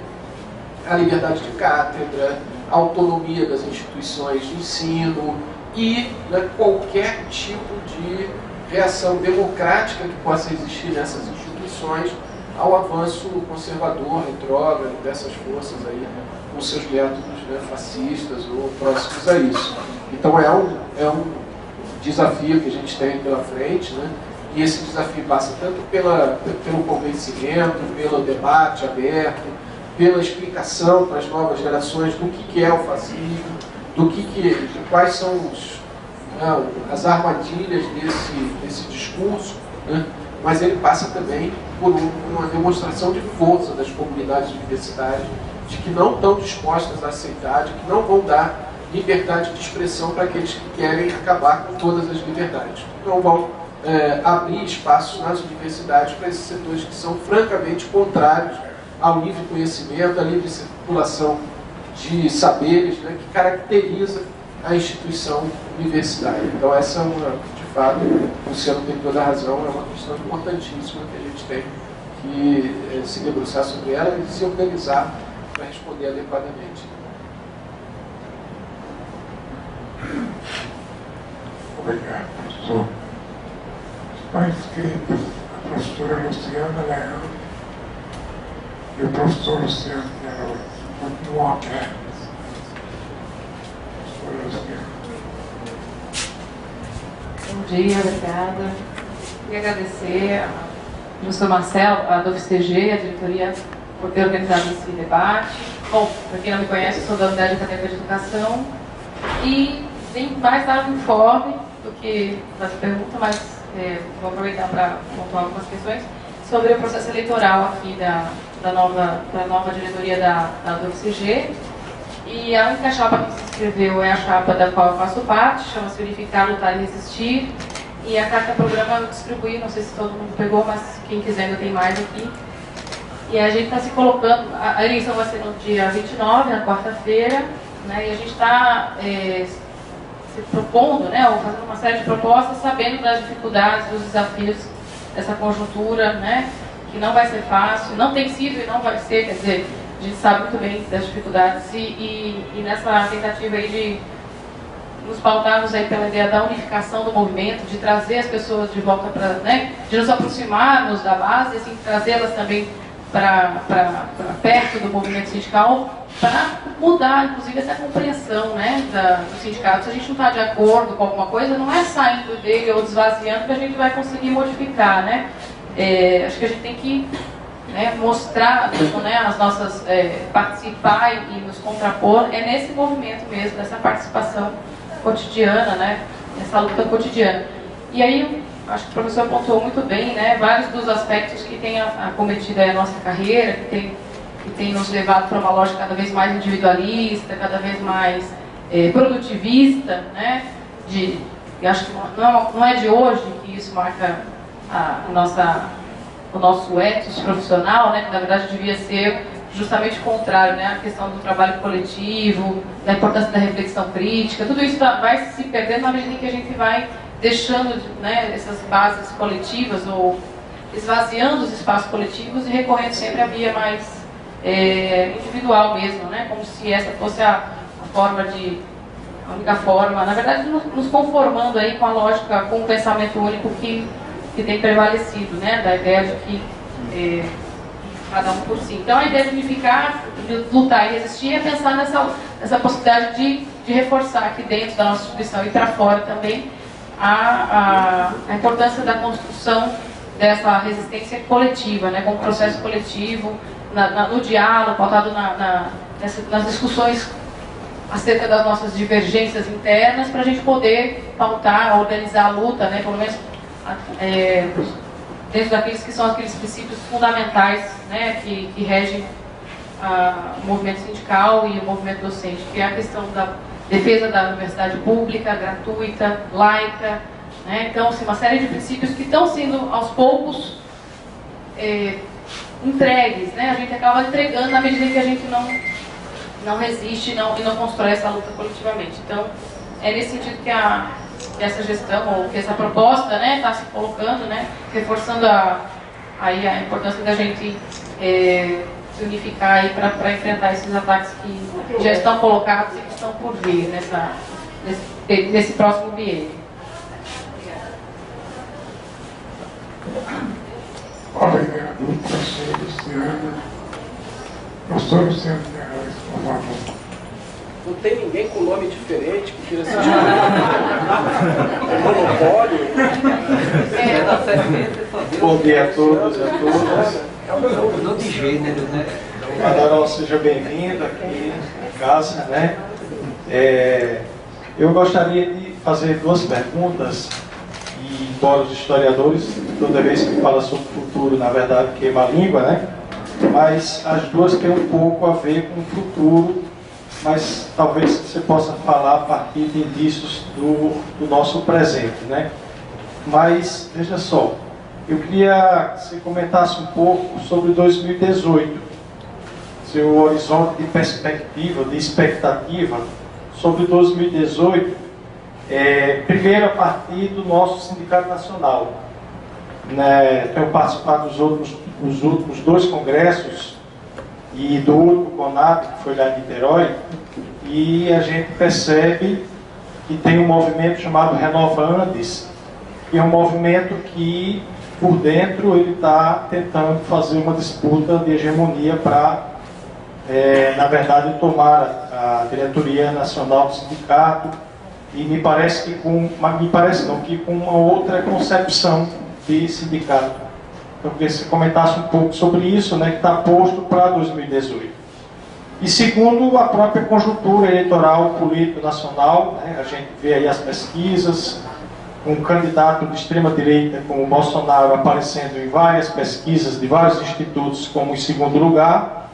a liberdade de cátedra, a autonomia das instituições de ensino e, né, qualquer tipo de reação democrática que possa existir nessas instituições ao avanço conservador, retrógrado dessas forças aí, com seus métodos, né, fascistas ou próximos a isso. Então é um desafio que a gente tem pela frente, né? E esse desafio passa tanto pelo convencimento, pelo debate aberto, pela explicação para as novas gerações do que é o fascismo, de quais são as armadilhas desse discurso, né? Mas ele passa também por uma demonstração de força das comunidades universitárias, de que não estão dispostas a aceitar, de que não vão dar liberdade de expressão para aqueles que querem acabar com todas as liberdades. Não vão abrir espaços nas universidades para esses setores que são francamente contrários ao livre conhecimento, à livre circulação de saberes, né, que caracteriza a instituição universitária. Então essa é de fato, o Luciano tem toda a razão, é uma questão importantíssima que a gente tem que se debruçar sobre ela e se organizar para responder adequadamente. Obrigado, professor. Está inscritos a professora Luciana Leão e o professor Luciano Leão. Continuam abertos. Professora Luciana. Bom dia, obrigada. Queria agradecer ao professor Marcelo, a do UFCG, a diretoria, por ter organizado esse debate. Bom, para quem não me conhece, eu sou da Unidade Acadêmica de Educação e vim mais dar um informe do que das perguntas, mas vou aproveitar para pontuar algumas questões sobre o processo eleitoral aqui da nova diretoria da UFCG. E a única chapa que se inscreveu é a chapa da qual eu faço parte, chama-se Unificar, Lutar e Resistir. E a carta programa eu distribuí, não sei se todo mundo pegou, mas quem quiser ainda tem mais aqui. E a gente está se colocando, a eleição vai ser no dia 29, na quarta-feira, né, e a gente está se propondo, né, ou fazendo uma série de propostas, sabendo das dificuldades, dos desafios dessa conjuntura, né, que não vai ser fácil, não tem sido e não vai ser, quer dizer, a gente sabe muito bem das dificuldades e nessa tentativa aí de nos pautarmos aí pela ideia da unificação do movimento, de trazer as pessoas de volta para, né, de nos aproximarmos da base, assim, trazê-las também para perto do movimento sindical, para mudar, inclusive, essa compreensão, né, do sindicato. Se a gente não está de acordo com alguma coisa, não é saindo dele ou desvaziando que a gente vai conseguir modificar, né? Acho que a gente tem que, né, mostrar, né, as nossas, participar e nos contrapor, é nesse movimento mesmo, dessa participação cotidiana, né, nessa luta cotidiana. E aí, acho que o professor pontuou muito bem, né, vários dos aspectos que tem acometido a nossa carreira, que tem nos levado para uma lógica cada vez mais individualista, cada vez mais produtivista, né, acho que não é de hoje que isso marca o nosso ethos profissional, né, que na verdade devia ser justamente o contrário, né, a questão do trabalho coletivo, da importância da reflexão crítica, tudo isso vai se perdendo na medida em que a gente vai deixando, né, essas bases coletivas ou esvaziando os espaços coletivos e recorrendo sempre à via mais individual mesmo, né, como se essa fosse a única forma, na verdade nos conformando aí com a lógica, com o pensamento único que que tem prevalecido, né? Da ideia de que cada um por si. Então a ideia de unificar, de lutar e resistir é pensar nessa possibilidade de reforçar aqui dentro da nossa instituição e para fora também a importância da construção dessa resistência coletiva, né? Como processo coletivo, no diálogo, pautado nas discussões acerca das nossas divergências internas, para a gente poder pautar, organizar a luta, né? Pelo menos dentro daqueles que são aqueles princípios fundamentais, né? Que regem o movimento sindical e o movimento docente, que é a questão da defesa da universidade pública, gratuita, laica, né? Então, assim, uma série de princípios que estão sendo, aos poucos, entregues, né? A gente acaba entregando na medida em que a gente não resiste e não constrói essa luta coletivamente. Então, é nesse sentido que essa gestão, ou que essa proposta, né, está se colocando, né, reforçando aí a importância da gente se unificar para enfrentar esses ataques que já estão colocados e que estão por vir nesse próximo biênio. Obrigado, professor Luciano. Professor Luciano Ferraz, por favor. Não tem ninguém com nome diferente que queira se monopólio. Bom dia a todos e a todas. Não de gênero, né? Adarol, seja bem-vindo aqui em casa, né? Eu gostaria de fazer duas perguntas, e embora os historiadores, toda vez que fala sobre o futuro, na verdade, queima a língua, né? Mas as duas têm um pouco a ver com o futuro, mas talvez você possa falar a partir de indícios do nosso presente, né? Mas, veja só, eu queria que você comentasse um pouco sobre 2018, seu horizonte de perspectiva, de expectativa sobre 2018, primeiro a partir do nosso Sindicato Nacional. Né? Tenho participado dos últimos dois congressos e do último CONAB, que foi lá em Niterói, e a gente percebe que tem um movimento chamado Renova Andes, que é um movimento que, por dentro, ele está tentando fazer uma disputa de hegemonia para, na verdade, tomar a diretoria nacional do sindicato, e me parece que com uma outra concepção de sindicato. Então, eu queria que você comentasse um pouco sobre isso, né, que está posto para 2018. E segundo, a própria conjuntura eleitoral político nacional, né, a gente vê aí as pesquisas, um candidato de extrema-direita como o Bolsonaro aparecendo em várias pesquisas de vários institutos como em segundo lugar,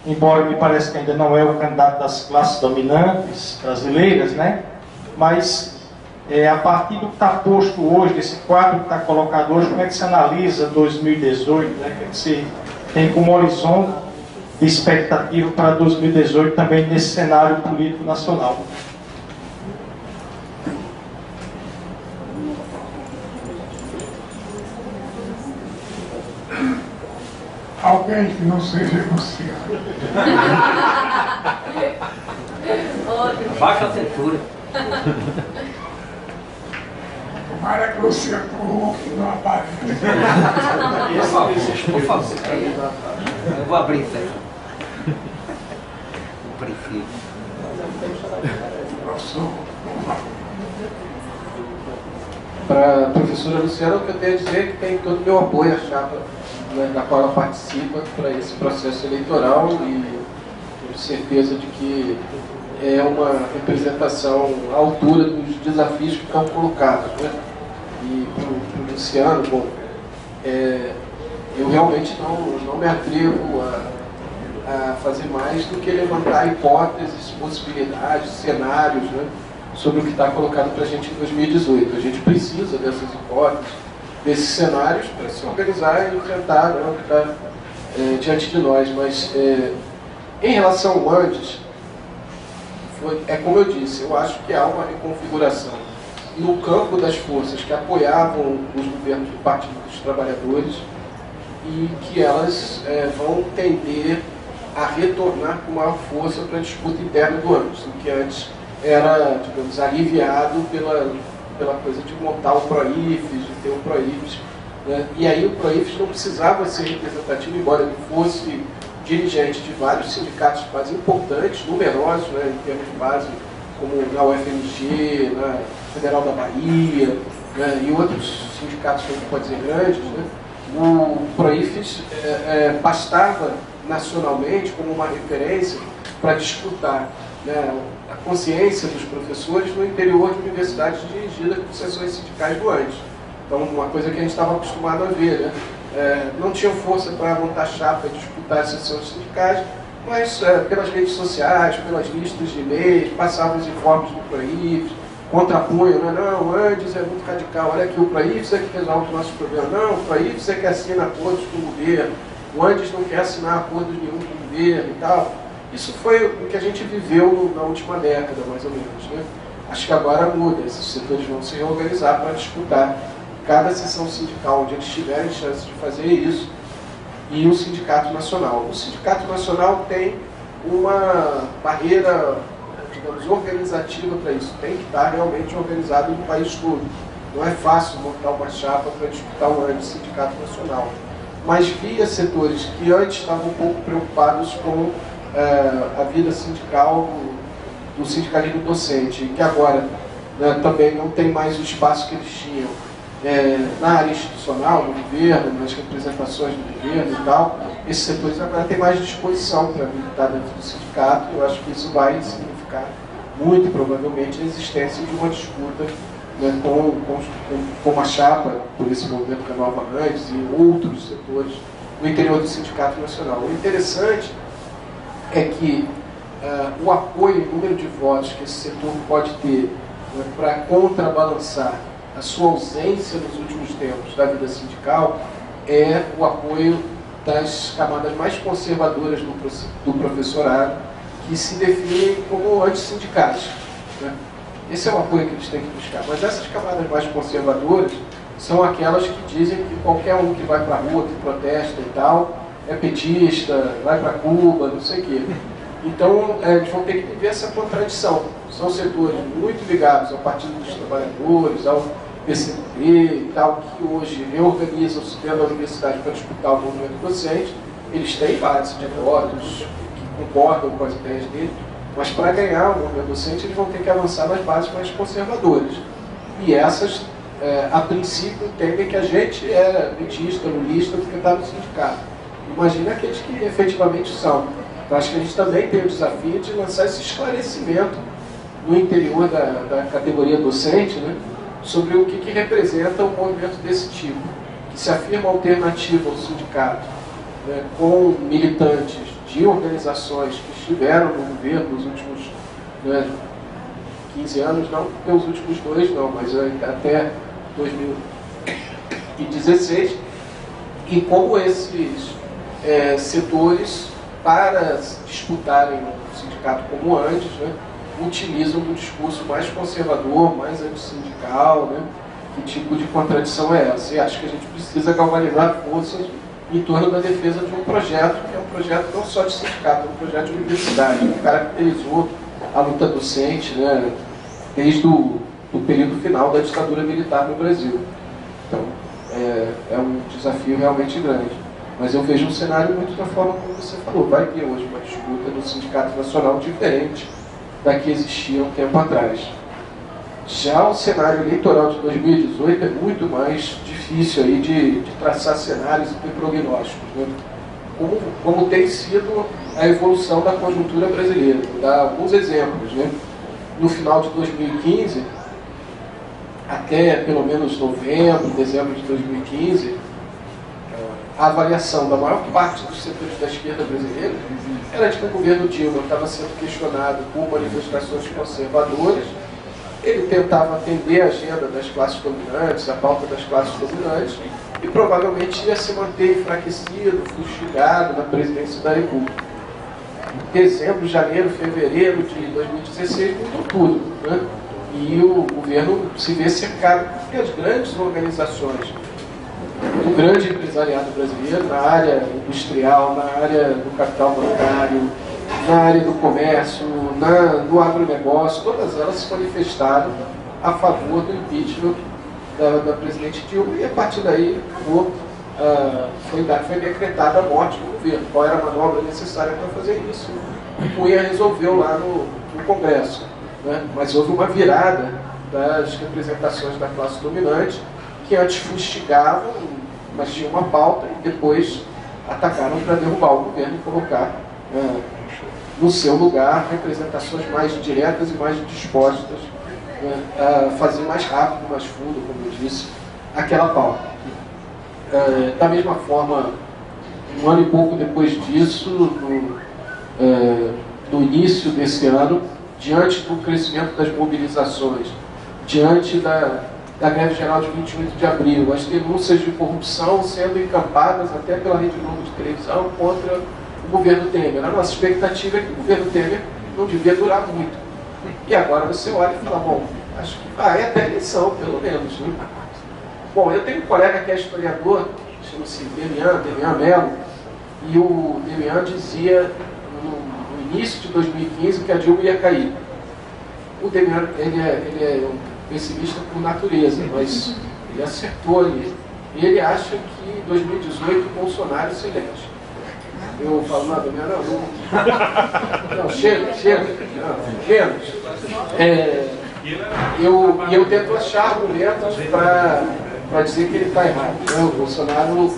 embora me pareça que ainda não é o candidato das classes dominantes brasileiras, né, mas a partir do que está posto hoje, desse quadro que está colocado hoje, como é que se analisa 2018, né? O que você tem como horizonte de expectativa para 2018 também nesse cenário político nacional? Alguém que não seja Luciano. Baixa a censura. Tomara que o Luciano não apareça. Por favor. Eu vou abrir isso aí. O princípio. Professor, por favor. Para a professora Luciana, o que eu tenho a dizer é que tem todo o meu apoio à chapa, né, da qual ela participa para esse processo eleitoral, e tenho certeza de que é uma representação à altura dos desafios que estão colocados, né? E para o Luciano, bom, eu realmente não me atrevo a fazer mais do que levantar hipóteses, possibilidades, cenários, né, sobre o que está colocado para a gente em 2018. A gente precisa dessas hipóteses, desses cenários, para se organizar e enfrentar, né, o que está diante de nós. Mas, em relação ao antes, como eu disse, eu acho que há uma reconfiguração no campo das forças que apoiavam os governos do Partido dos Trabalhadores, e que elas vão tender a retornar com maior força para a disputa interna do antes, o que antes era, digamos, aliviado pela coisa de montar o PROIFES, de ter o PROIFES, né? E aí o Proifes não precisava ser representativo, embora ele fosse dirigente de vários sindicatos de base importantes, numerosos, né, em termos de base, como na UFMG, na Federal da Bahia, né, e outros sindicatos que a gente pode dizer grandes, né? O Proifes bastava nacionalmente como uma referência para disputar, né, a consciência dos professores no interior de universidades dirigidas por seções sindicais do antes. Então, uma coisa que a gente estava acostumado a ver, né? Não tinham força para montar chapa e disputar as seções sindicais, mas pelas redes sociais, pelas listas de e-mails, passavam os informes do Proifes, contrapunham, né? Não, o Andes é muito radical, olha aqui, o Proifes é que resolve os nossos problemas. Não, o Proifes é que assina acordos com o governo, o Andes não quer assinar acordos nenhum com o governo e tal. Isso foi o que a gente viveu na última década, mais ou menos, né? Acho que agora muda, esses setores vão se reorganizar para disputar cada seção sindical onde eles tiverem chance de fazer isso, e o Sindicato Nacional. O Sindicato Nacional tem uma barreira, digamos, organizativa para isso. Tem que estar realmente organizado no país todo. Não é fácil montar uma chapa para disputar um ano de Sindicato Nacional. Mas via setores que antes estavam um pouco preocupados com a vida sindical do sindicalismo docente, e que agora, né, também não tem mais o espaço que eles tinham na área institucional, no governo, nas representações do governo e tal. Esses setores agora têm mais disposição para militar dentro do sindicato, e eu acho que isso vai significar muito provavelmente a existência de uma disputa, né, com uma chapa por esse movimento Renova Andes e outros setores no interior do Sindicato Nacional. O interessante é que o apoio, o número de votos que esse setor pode ter, né, para contrabalançar a sua ausência nos últimos tempos da vida sindical, o apoio das camadas mais conservadoras do professorado, que se definem como antissindicais, né? Esse é o apoio que eles têm que buscar. Mas essas camadas mais conservadoras são aquelas que dizem que qualquer um que vai para a rua, que protesta e tal, é petista, vai para Cuba, não sei o quê. Então, eles vão ter que viver essa contradição. São setores muito ligados ao Partido dos Trabalhadores, ao PCdoB e tal, que hoje reorganizam-se dentro da universidade para disputar o movimento docente. Eles têm base de votos que concordam com as ideias dele, mas para ganhar o movimento docente eles vão ter que avançar nas bases mais conservadoras. E essas, a princípio, entendem que a gente é petista, lulista, porque está no sindicato. Imagina aqueles que efetivamente são. Então, acho que a gente também tem o desafio de lançar esse esclarecimento no interior da categoria docente, né, sobre o que representa um movimento desse tipo, que se afirma alternativa ao sindicato, né, com militantes de organizações que estiveram no governo nos últimos 15 anos, não pelos últimos 2 não, mas até 2016, e como esses setores, para disputarem o sindicato como antes, né, utilizam um discurso mais conservador, mais antissindical, né? Que tipo de contradição é essa? E acho que a gente precisa galvanizar forças em torno da defesa de um projeto, que é um projeto não só de sindicato, é um projeto de universidade, que caracterizou a luta docente, né, desde o período final da ditadura militar no Brasil. Então, é um desafio realmente grande. Mas eu vejo um cenário muito da forma como você falou. Vai ter hoje uma disputa no Sindicato Nacional diferente da que existia um tempo atrás. Já o cenário eleitoral de 2018 é muito mais difícil aí de traçar cenários e ter prognósticos, né? Como tem sido a evolução da conjuntura brasileira. Vou dar alguns exemplos, né? No final de 2015, até pelo menos novembro, dezembro de 2015, a avaliação da maior parte dos setores da esquerda brasileira era de que o governo Dilma estava sendo questionado por manifestações conservadoras. Ele tentava atender a agenda das classes dominantes, a pauta das classes dominantes, e provavelmente ia se manter enfraquecido, fustigado na presidência da República. Em dezembro, janeiro, fevereiro de 2016 mudou tudo, né? E o governo se vê cercado porque as grandes organizações do grande empresariado brasileiro, na área industrial, na área do capital bancário, na área do comércio, no agronegócio, todas elas se manifestaram a favor do impeachment da presidente Dilma, e a partir daí foi decretada a morte do governo. Qual era a manobra necessária para fazer isso? O Cunha resolveu lá no Congresso, né? Mas houve uma virada das representações da classe dominante, que antes fustigavam, mas tinham uma pauta, e depois atacaram para derrubar o governo e colocar no seu lugar representações mais diretas e mais dispostas a fazer mais rápido, mais fundo, como eu disse, aquela pauta. Da mesma forma, um ano e pouco depois disso, no início desse ano, diante do crescimento das mobilizações, diante da greve geral de 28 de abril, as denúncias de corrupção sendo encampadas até pela Rede Globo de televisão contra o governo Temer. A nossa expectativa é que o governo Temer não devia durar muito. E agora você olha e fala, bom, acho que vai até a eleição, pelo menos, né? Bom, eu tenho um colega que é historiador, chama-se Demian Mello, e o Demian dizia no início de 2015 que a Dilma ia cair. O Demian, ele é um pessimista por natureza, mas ele acertou ali. E ele acha que em 2018 o Bolsonaro se elege. Eu falo, não, Demian, não, chega, não, menos. Eu tento achar argumentos para dizer que ele está errado. O Bolsonaro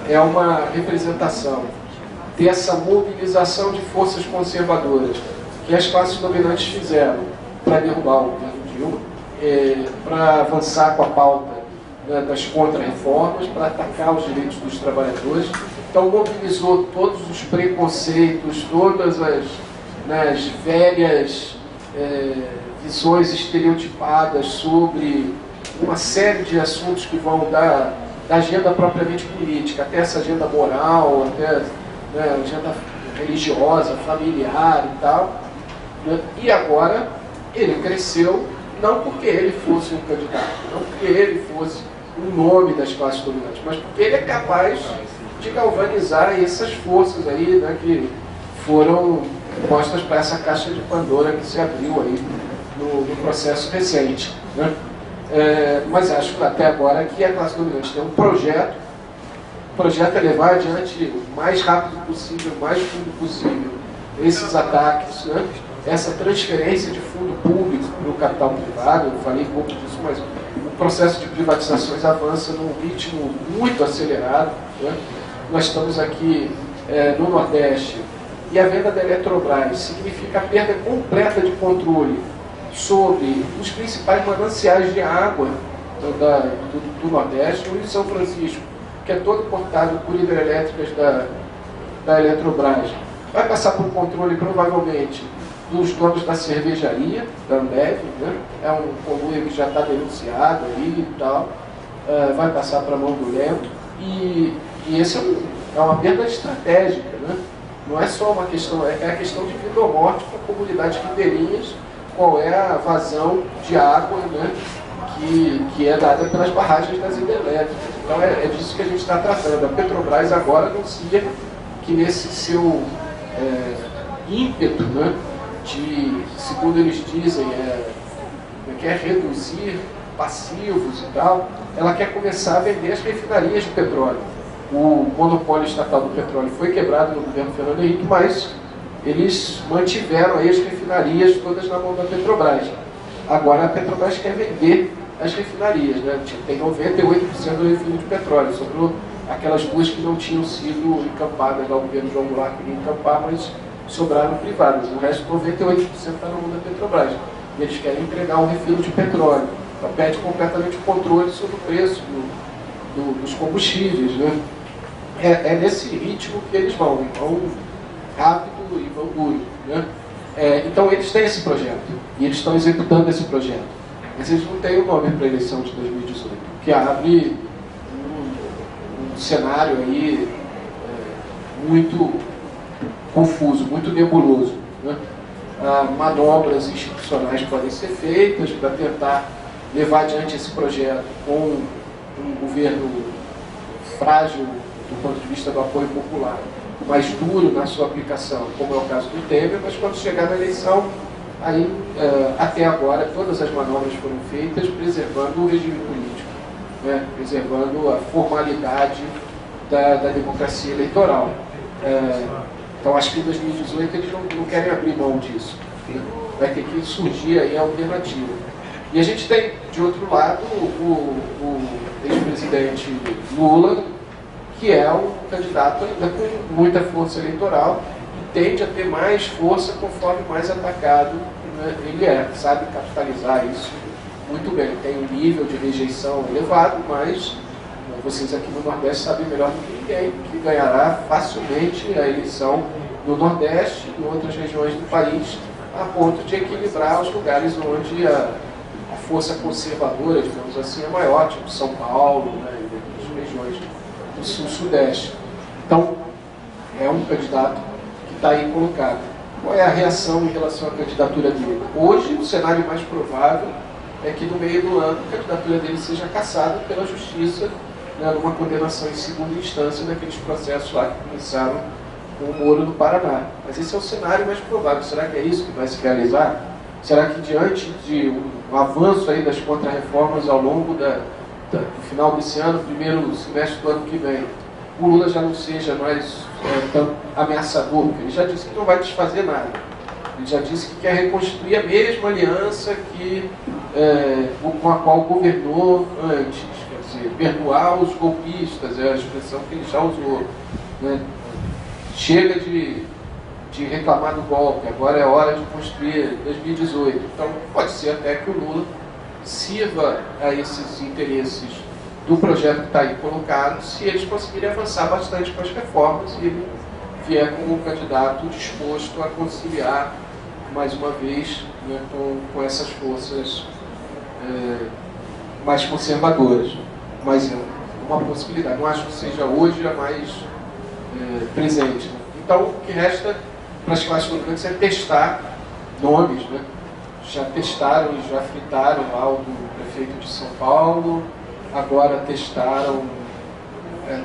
é uma representação dessa mobilização de forças conservadoras que as classes dominantes fizeram para derrubar o governo Dilma, para avançar com a pauta das contra-reformas, para atacar os direitos dos trabalhadores. Então mobilizou todos os preconceitos, todas as velhas visões estereotipadas sobre uma série de assuntos que vão da agenda propriamente política, até essa agenda moral, até agenda religiosa, familiar e tal. E agora ele cresceu, não porque ele fosse um candidato, não porque ele fosse um nome das classes dominantes, mas porque ele é capaz de galvanizar essas forças aí, né, que foram postas para essa caixa de Pandora que se abriu aí no processo recente, né? Mas acho que até agora que a classe dominante tem um projeto. O projeto é levar adiante o mais rápido possível, o mais fundo possível, esses ataques, né? Essa transferência de fundo público para o capital privado. Eu falei um pouco disso, mas o processo de privatizações avança num ritmo muito acelerado, né? Nós estamos aqui no Nordeste, e a venda da Eletrobras significa a perda completa de controle sobre os principais mananciais de água do Nordeste. O Rio São Francisco, que é todo cortado por hidrelétricas da Eletrobras, vai passar por controle, provavelmente, dos donos da cervejaria, da Ambev, né? É um conluio que já está denunciado aí e tal, vai passar para a mão do Lento, e esse é uma perda estratégica, né? Não é só uma questão, é a questão de vida ou morte para comunidades ribeirinhas. Qual é a vazão de água, né, que é dada pelas barragens das hidrelétricas. Então é disso que a gente está tratando. A Petrobras agora anuncia que nesse seu ímpeto, né, de, segundo eles dizem, quer reduzir passivos e tal, ela quer começar a vender as refinarias de petróleo. O monopólio estatal do petróleo foi quebrado no governo Fernando Henrique, mas eles mantiveram aí as refinarias todas na mão da Petrobras. Agora a Petrobras quer vender as refinarias, né? Tem 98% do refino de petróleo, sobrou aquelas duas que não tinham sido encampadas, lá o governo João Goulart queria encampar, mas sobraram privadas. O resto, 98% está na mão da Petrobras. E eles querem entregar um refino de petróleo. Então perde completamente o controle sobre o preço dos combustíveis, né? É nesse ritmo que eles vão rápido e vão duro, né? Então eles têm esse projeto, e eles estão executando esse projeto. Mas eles não têm o nome para a eleição de 2018, que abre um cenário aí muito confuso, muito nebuloso, né? Manobras institucionais podem ser feitas para tentar levar adiante esse projeto com um governo frágil do ponto de vista do apoio popular, mais duro na sua aplicação, como é o caso do Temer, mas quando chegar na eleição, aí, até agora, todas as manobras foram feitas preservando o regime político. né, preservando a formalidade da democracia eleitoral. Então, acho que em 2018 eles não querem abrir mão disso. Né? Vai ter que surgir aí a alternativa. E a gente tem, de outro lado, o ex-presidente Lula, que é um candidato ainda com muita força eleitoral, e tende a ter mais força conforme mais atacado, né, ele sabe capitalizar isso muito bem. Tem um nível de rejeição elevado, mas vocês aqui no Nordeste sabem melhor do que ninguém que ganhará facilmente a eleição no Nordeste e em outras regiões do país, a ponto de equilibrar os lugares onde a força conservadora, digamos assim, é maior, tipo São Paulo, né, e outras regiões do Sul-Sudeste. Então, é um candidato que está aí colocado. Qual é a reação em relação à candidatura dele? Hoje, o cenário mais provável é que no meio do ano a candidatura dele seja cassada pela Justiça, né, numa condenação em segunda instância daqueles processos lá que começaram com o Moro no Paraná. Mas esse é o cenário mais provável. Será que é isso que vai se realizar? Será que diante de um avanço aí das contrarreformas ao longo do final desse ano, primeiro semestre do ano que vem, o Lula já não seja mais tão ameaçador? Porque ele já disse que não vai desfazer nada. Ele já disse que quer reconstruir a mesma aliança com a qual governou antes. Quer dizer, perdoar os golpistas, é a expressão que ele já usou. Né? Chega de reclamar do golpe, agora é hora de construir 2018. Então, pode ser até que o Lula sirva a esses interesses do projeto que está aí colocado, se eles conseguirem avançar bastante com as reformas e ele vier como um candidato disposto a conciliar, mais uma vez, né, com essas forças mais conservadoras. Mas é uma possibilidade. Não acho que seja hoje a mais presente. Então, o que resta para as classes dominantes é testar nomes, né? Já testaram e já fritaram lá o do prefeito de São Paulo, agora testaram,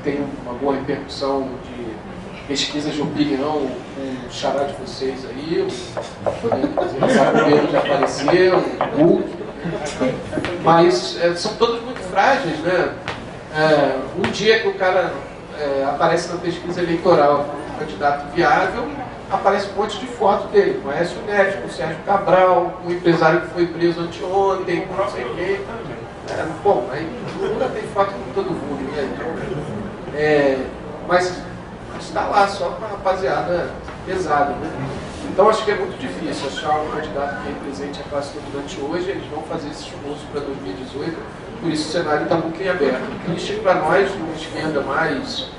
tem uma boa repercussão de pesquisas de opinião com o xará de vocês aí, o Sacoeiro já apareceu, o Hulk, mas são todos muito frágeis, né? Um dia que o cara aparece na pesquisa eleitoral como candidato viável, aparece um monte de foto dele, com o Aécio Neves, com o Sérgio Cabral, com o empresário que foi preso anteontem, com não sei quem. Bom, aí o Lula tem foto com todo mundo, né? Mas está lá só com a rapaziada pesada, né? Então acho que é muito difícil achar um candidato que represente a classe dominante hoje. Eles vão fazer esse esforço para 2018, por isso o cenário está um pouquinho aberto. O triste para nós, uma esquerda mais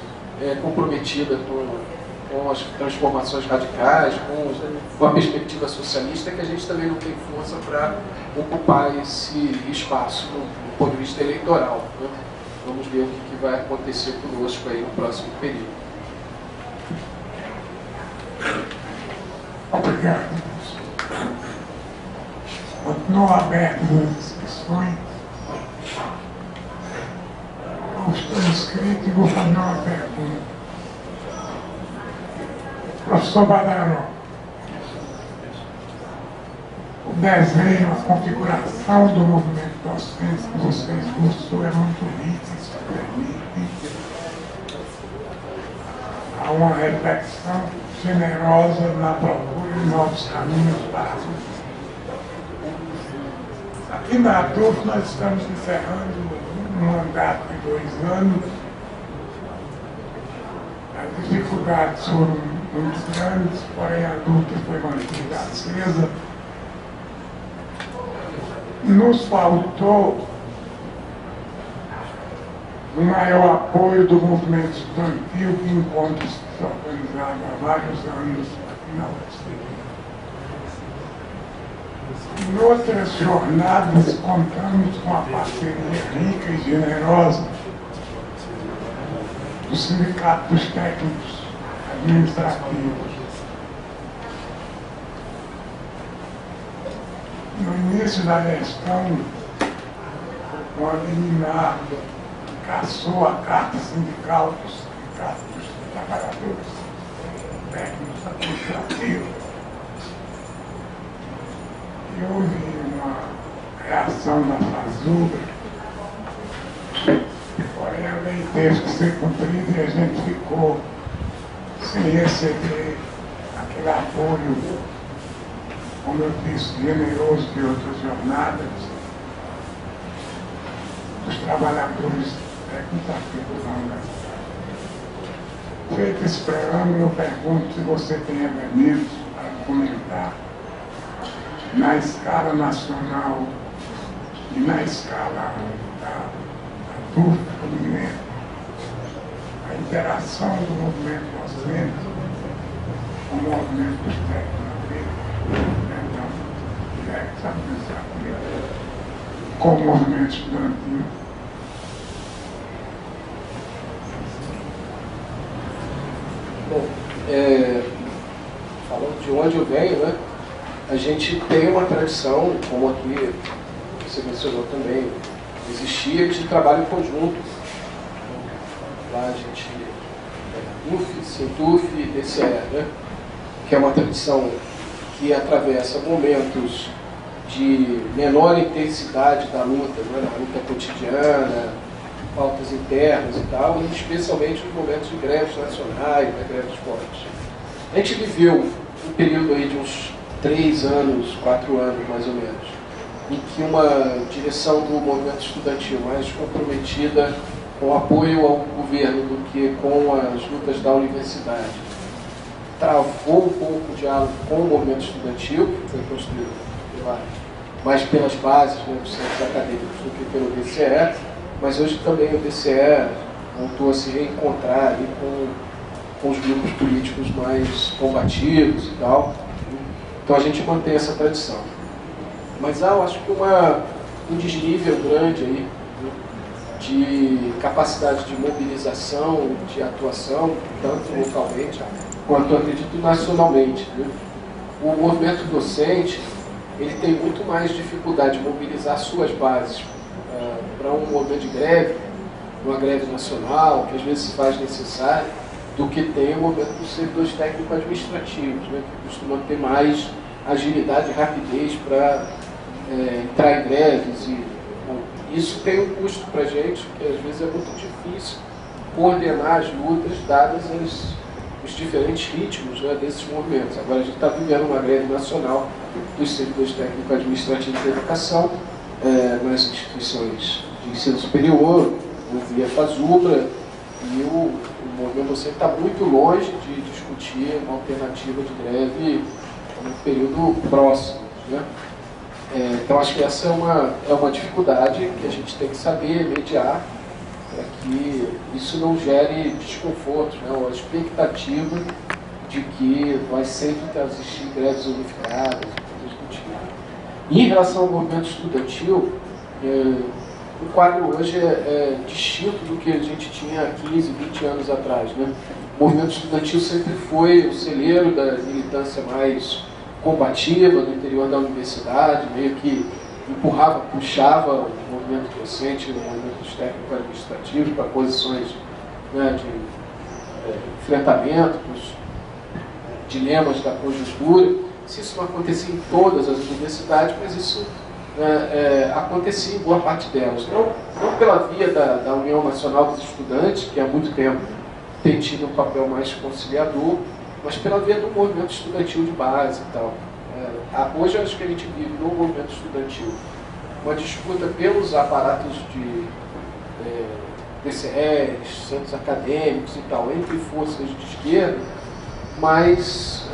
comprometida com as transformações radicais, com a perspectiva socialista, que a gente também não tem força para ocupar esse espaço do ponto de vista eleitoral, né? Vamos ver o que vai acontecer conosco aí no próximo período. Obrigado. Continuo aberto as discussões. Eu estou inscrito e vou fazer uma pergunta. Professor Badaró, o desenho, a configuração do movimento docente que você esboçou é muito rica, isso permite a uma reflexão generosa na procura de novos caminhos para a vida. Aqui na ADUF nós estamos encerrando um mandato de 2 anos. As dificuldades foram muito grandes, porém a luta foi mantida acesa. Nos faltou o maior apoio do movimento estudantil que encontros que se organizava há vários anos aqui na UFCG. Em outras jornadas contamos com a parceria rica e generosa do Sindicato dos Técnicos Administrativos. No início da gestão, o liminar cassou a carta sindical dos sindicatos dos trabalhadores técnicos administrativos. E houve uma reação da Fazula teve que ser cumprido e a gente ficou sem receber aquele apoio, como eu disse, generoso de outras jornadas, dos trabalhadores técnicos. Feito esse preâmbulo, eu pergunto se você tem elementos para comentar na escala nacional e na escala da turma fluminense, a interação do movimento docente com o movimento dos técnicos, com o movimento estudantil. Bom, falando de onde eu venho, né? A gente tem uma tradição, como aqui você mencionou também, existia de trabalho em conjunto. Lá a gente UF, Sintuf e DCE, né? Que é uma tradição que atravessa momentos de menor intensidade da luta, né? Na luta cotidiana, pautas internas e tal, e especialmente nos momentos de greves nacionais, né? Greves fortes. A gente viveu um período aí de uns 3 anos, 4 anos mais ou menos, em que uma direção do movimento estudantil mais comprometida com o apoio ao governo do que com as lutas da universidade travou um pouco o diálogo com o movimento estudantil, que foi construído mais pelas bases, né, dos centros acadêmicos do que pelo DCE, mas hoje também o DCE voltou a se reencontrar ali com os grupos políticos mais combativos e tal. Então a gente mantém essa tradição. Mas há, eu acho que um desnível grande aí, né, de capacidade de mobilização, de atuação, tanto localmente quanto, eu acredito, nacionalmente, né? O movimento docente ele tem muito mais dificuldade de mobilizar suas bases para um movimento de greve, uma greve nacional, que às vezes se faz necessário, do que tem o movimento dos servidores técnico-administrativos, né, que costumam ter mais agilidade e rapidez para entrar em greves. Bom, isso tem um custo para a gente, porque às vezes é muito difícil coordenar as lutas, dadas os diferentes ritmos, né, desses movimentos. Agora a gente está vivendo uma greve nacional dos servidores técnico-administrativos da educação, nas instituições de ensino superior, via FASUBRA, e o movimento docente está muito longe de discutir uma alternativa de greve no período próximo, né? Então acho que essa é uma dificuldade que a gente tem que saber mediar para que isso não gere desconforto, né? Ou a expectativa de que vai sempre existir greves unificadas. Em relação ao movimento estudantil, o quadro hoje é distinto do que a gente tinha há 15, 20 anos atrás, né? O movimento estudantil sempre foi o celeiro da militância mais combativa no interior da universidade, meio que empurrava, puxava o movimento docente, o movimento dos técnico-administrativos para posições, né, de enfrentamento com os dilemas da conjuntura. Se isso não acontecia em todas as universidades, mas isso acontecia em boa parte delas. Não pela via da União Nacional dos Estudantes, que há muito tempo tem tido um papel mais conciliador, mas pela via do movimento estudantil de base e tal. Hoje eu acho que a gente vive no movimento estudantil uma disputa pelos aparatos de DCEs, centros acadêmicos e tal, entre forças de esquerda, mas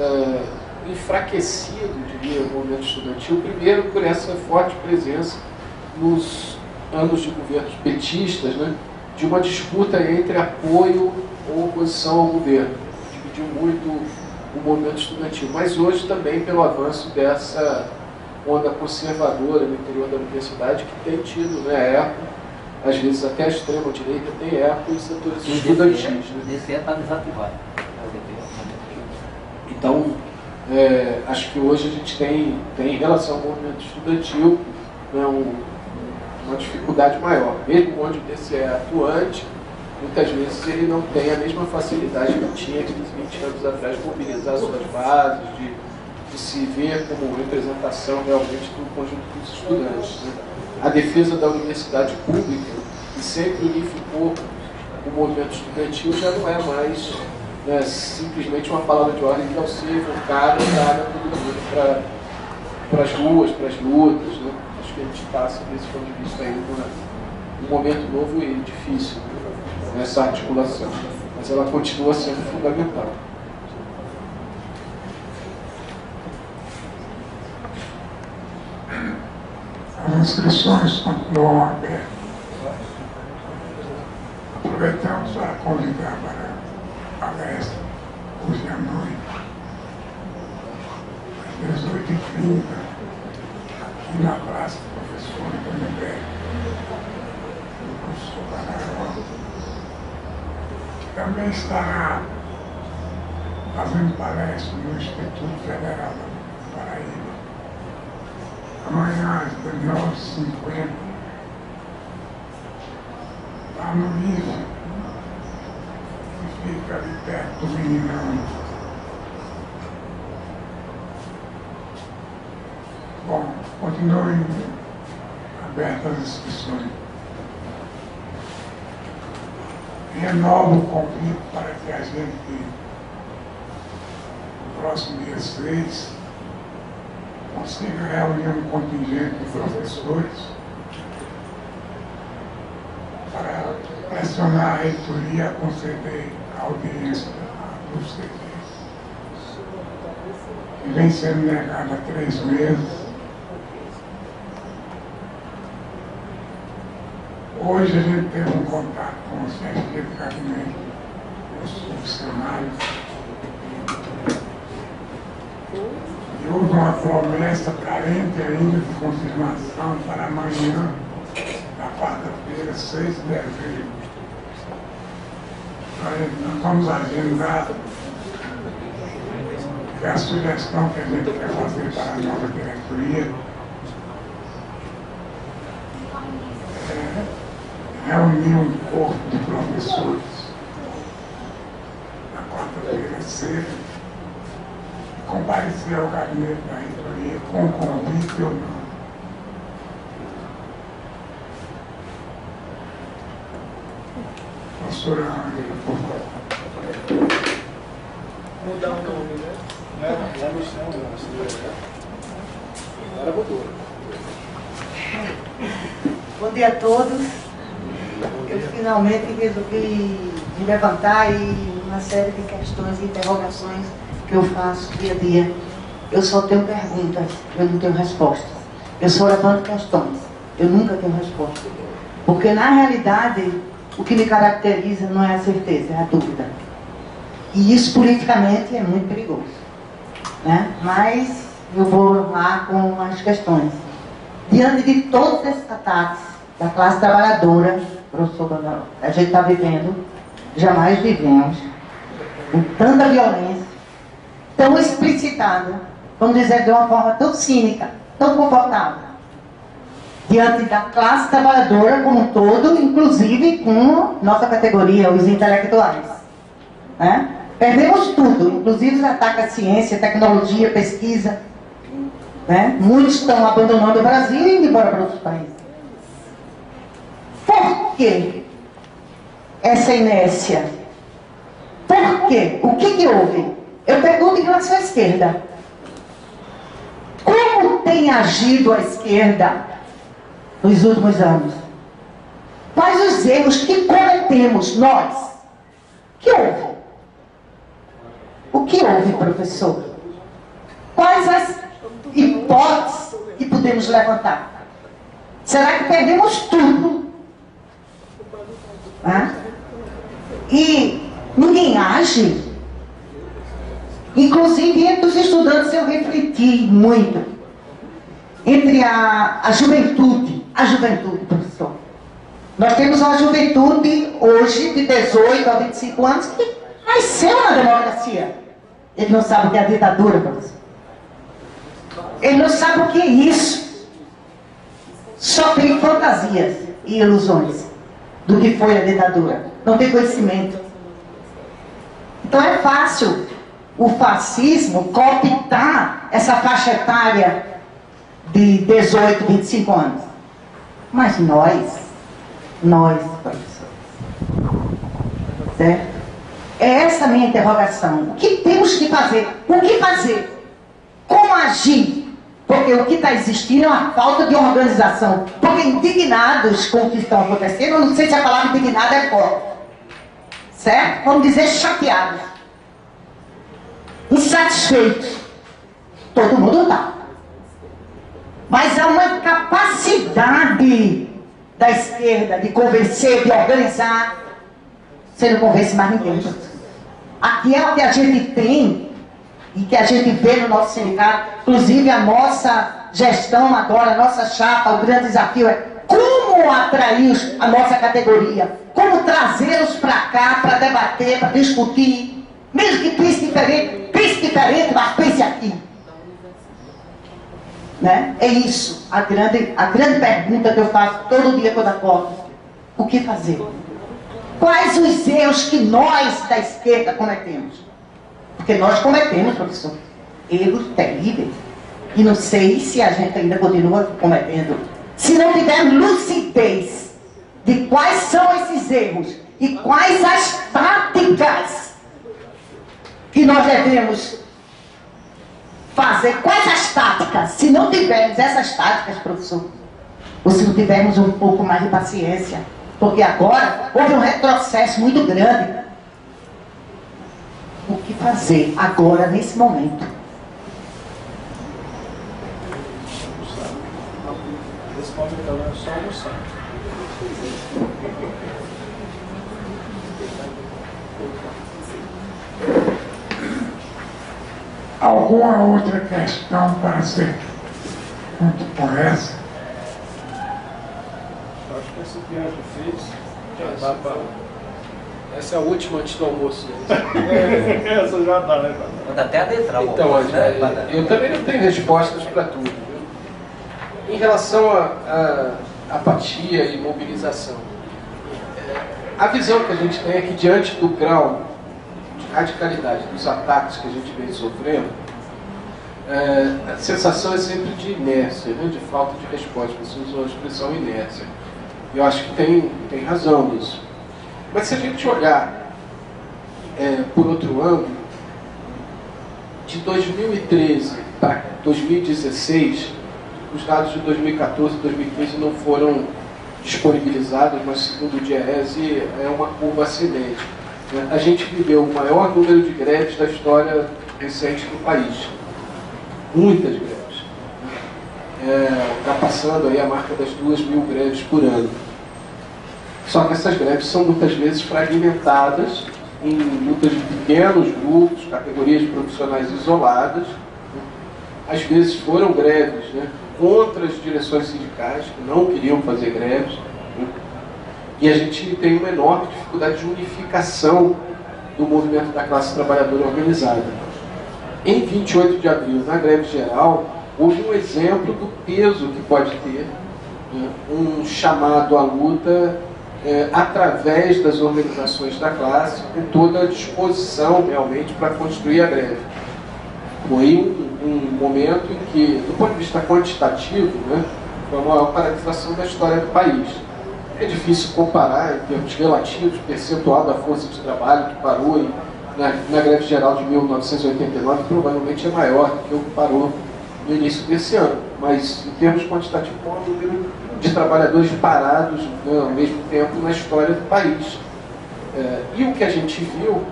enfraquecido, diria, o movimento estudantil, primeiro por essa forte presença nos anos de governos petistas, né, de uma disputa entre apoio ou oposição ao governo. Dividiu muito o movimento estudantil, mas hoje também pelo avanço dessa onda conservadora no interior da universidade, que tem tido, né, eco, às vezes até a extrema-direita tem eco em setores estudantis. O DCE está desativado. Então, acho que hoje a gente tem em relação ao movimento estudantil, né, uma dificuldade maior. Mesmo onde o DCE é atuante, muitas vezes ele não tem a mesma facilidade que tinha 15, 20 anos atrás de mobilizar suas bases, de se ver como representação realmente do conjunto dos estudantes, né? A defesa da universidade pública, que sempre unificou o movimento estudantil já não é mais, né, simplesmente uma palavra de ordem que não seja evocada para as ruas, para as lutas, né? Acho que a gente passa, desse ponto de vista, aí um momento novo e difícil nessa articulação, mas ela continua sendo fundamental. As inscrições continuam abertas. Aproveitamos para convidar para a palestra hoje à noite, às 18h30, aqui na Praça Professor Antônio Beck, do professor Banaró, que também estará fazendo palestra no Instituto Federal da Paraíba. Amanhã às 19h50, lá no IFE, que fica ali perto do Meninão. Bom, continuem abertas as inscrições. Renovo o convite para que a gente, no próximo dia 6, consiga reunir um contingente de professores para pressionar a reitoria a conceder a audiência dos CGs, que vem sendo negada há 3 meses. Hoje a gente teve um contato com o chefe de gabinete, os funcionários, e houve uma promessa carente ainda de confirmação para amanhã, na quarta-feira, 6 de dezembro. Nós vamos agendar, que é a sugestão que a gente quer fazer para a nova diretoria reunir um corpo de professores na quarta-feira cedo, comparecer ao gabinete da reitoria com convite ou não. Professora Ângela, por favor. Mudar o nome, né? Já mexeu, agora mudou. Bom dia a todos. Eu finalmente resolvi me levantar e uma série de questões e interrogações que eu faço dia a dia. Eu só tenho perguntas, eu não tenho respostas. Eu só levanto questões, eu nunca tenho resposta. Porque na realidade, o que me caracteriza não é a certeza, é a dúvida. E isso politicamente é muito perigoso, né? Mas eu vou lá com as questões. Diante de todos esses ataques da classe trabalhadora, professor Banaró, a gente está vivendo, jamais vivemos, com tanta violência, tão explicitada, vamos dizer de uma forma tão cínica, tão confortável, diante da classe trabalhadora como um todo, inclusive com nossa categoria, os intelectuais, né? Perdemos tudo, inclusive os ataques à ciência, tecnologia, pesquisa, né? Muitos estão abandonando o Brasil e indo embora para outros países. Por que essa inércia? Por quê? O que houve? Eu pergunto em relação à esquerda. Como tem agido a esquerda nos últimos anos? Quais os erros que cometemos nós? O que houve? O que houve, professor? Quais as hipóteses que podemos levantar? Será que perdemos tudo? E ninguém age? Inclusive, entre os estudantes eu refleti muito. Entre a juventude, professor. Nós temos uma juventude hoje de 18 a 25 anos que nasceu na democracia. Ele não sabe o que é a ditadura, professor. Ele não sabe o que é isso. Só tem fantasias e ilusões do que foi a ditadura. Não tem conhecimento. Então é fácil o fascismo cooptar essa faixa etária de 18, 25 anos. Mas nós, professor, certo? É essa a minha interrogação. O que temos que fazer? O que fazer? Como agir? Porque o que está existindo é uma falta de organização. Porque indignados com o que está acontecendo, eu não sei se a palavra indignado é forte, certo? Vamos dizer chateados, insatisfeitos. Todo mundo está. Mas há uma capacidade da esquerda de convencer, de organizar. Você não convence mais ninguém. Aqui é o que a gente tem e que a gente vê no nosso sindicato. Inclusive a nossa gestão agora, a nossa chapa, o grande desafio é como atrair a nossa categoria, como trazê-los para cá, para debater, para discutir, mesmo que pense diferente, mas pense aqui. Né? É isso, a grande pergunta que eu faço todo dia quando acordo. O que fazer? Quais os erros que nós da esquerda cometemos? Porque nós cometemos, professor, erros terríveis. E não sei se a gente ainda continua cometendo. Se não tiver lucidez de quais são esses erros e quais as táticas que nós devemos fazer, quais as táticas? Se não tivermos essas táticas, professor, ou se não tivermos um pouco mais de paciência, porque agora houve um retrocesso muito grande. O que fazer agora, nesse momento? Responde então, é só almoçar. Alguma outra questão para ser junto com essa? Acho que essa que a gente fez já dá para. Essa é a última antes do almoço. Essa já dá, né? Manda até adentrar o Então, almoço, né? eu também não tenho respostas para tudo. Viu? Em relação à apatia e mobilização, a visão que a gente tem é que diante do grau de radicalidade dos ataques que a gente vem sofrendo, a sensação é sempre de inércia, né? De falta de resposta. Você usou a expressão inércia. Eu acho que tem razão nisso. Mas se a gente olhar por outro ângulo, de 2013 para 2016, os dados de 2014 e 2015 não foram disponibilizados, mas segundo o DIEESE é uma curva ascendente. A gente viveu o maior número de greves da história recente do país. Muitas greves. Ultrapassando aí a marca das 2.000 greves por ano. Só que essas greves são muitas vezes fragmentadas em lutas de pequenos grupos, categorias profissionais isoladas. Às vezes foram greves, né, contra as direções sindicais, que não queriam fazer greves. E a gente tem uma enorme dificuldade de unificação do movimento da classe trabalhadora organizada. Em 28 de abril, na greve geral, houve um exemplo do peso que pode ter, né, um chamado à luta através das organizações da classe, com toda a disposição realmente para construir a greve. Foi um momento em que, do ponto de vista quantitativo, né, foi a maior paralisação da história do país. É difícil comparar em termos relativos, percentual da força de trabalho que parou na greve geral de 1989, provavelmente é maior do que o que parou no início desse ano. Mas, em termos quantitativos, é um número de trabalhadores parados, né, ao mesmo tempo na história do país. E o que a gente viu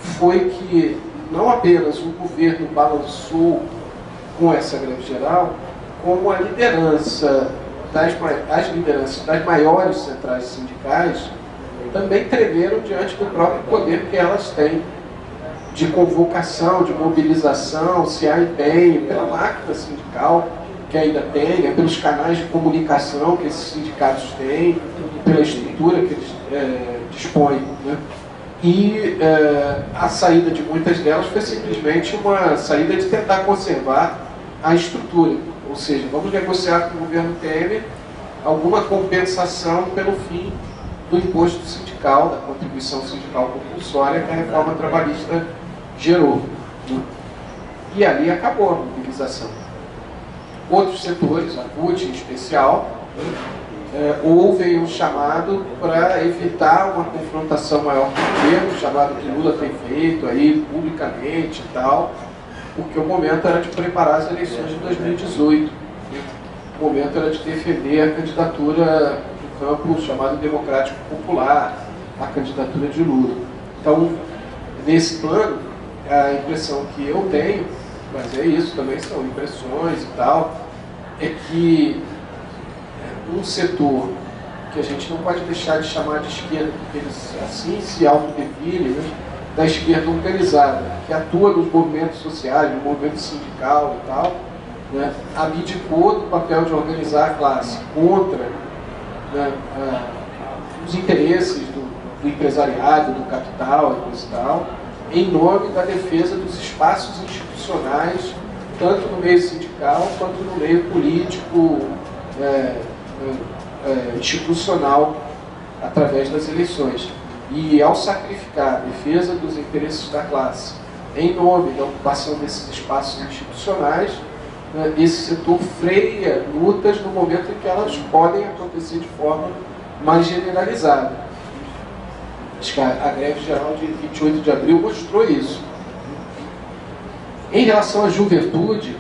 foi que não apenas o governo balançou com essa greve geral, como a liderança as lideranças das maiores centrais sindicais também tremeram diante do próprio poder que elas têm de convocação, de mobilização, se há empenho pela máquina sindical que ainda tem, né, pelos canais de comunicação que esses sindicatos têm, pela estrutura que eles dispõem. Né? E a saída de muitas delas foi simplesmente uma saída de tentar conservar a estrutura. Ou seja, vamos negociar com o governo Temer alguma compensação pelo fim do imposto sindical, da contribuição sindical compulsória que a reforma trabalhista gerou. Né? E ali acabou a mobilização. Outros setores, a CUT em especial, houve um chamado para evitar uma confrontação maior com o governo, o chamado que Lula tem feito aí publicamente e tal, porque o momento era de preparar as eleições de 2018. O momento era de defender a candidatura do campo chamado Democrático Popular, a candidatura de Lula. Então, nesse plano, a impressão que eu tenho, mas é isso, também são impressões e tal, é que um setor que a gente não pode deixar de chamar de esquerda, porque eles assim se autodefinem, né, da esquerda organizada, que atua nos movimentos sociais, no movimento sindical e tal, né, abdicou do papel de organizar a classe contra, né, os interesses do empresariado, do capital e coisa e tal, em nome da defesa dos espaços institucionais, tanto no meio sindical quanto no meio político, institucional, através das eleições. E ao sacrificar a defesa dos interesses da classe em nome da ocupação desses espaços institucionais, esse setor freia lutas no momento em que elas podem acontecer de forma mais generalizada. Acho que a greve geral de 28 de abril mostrou isso. Em relação à juventude,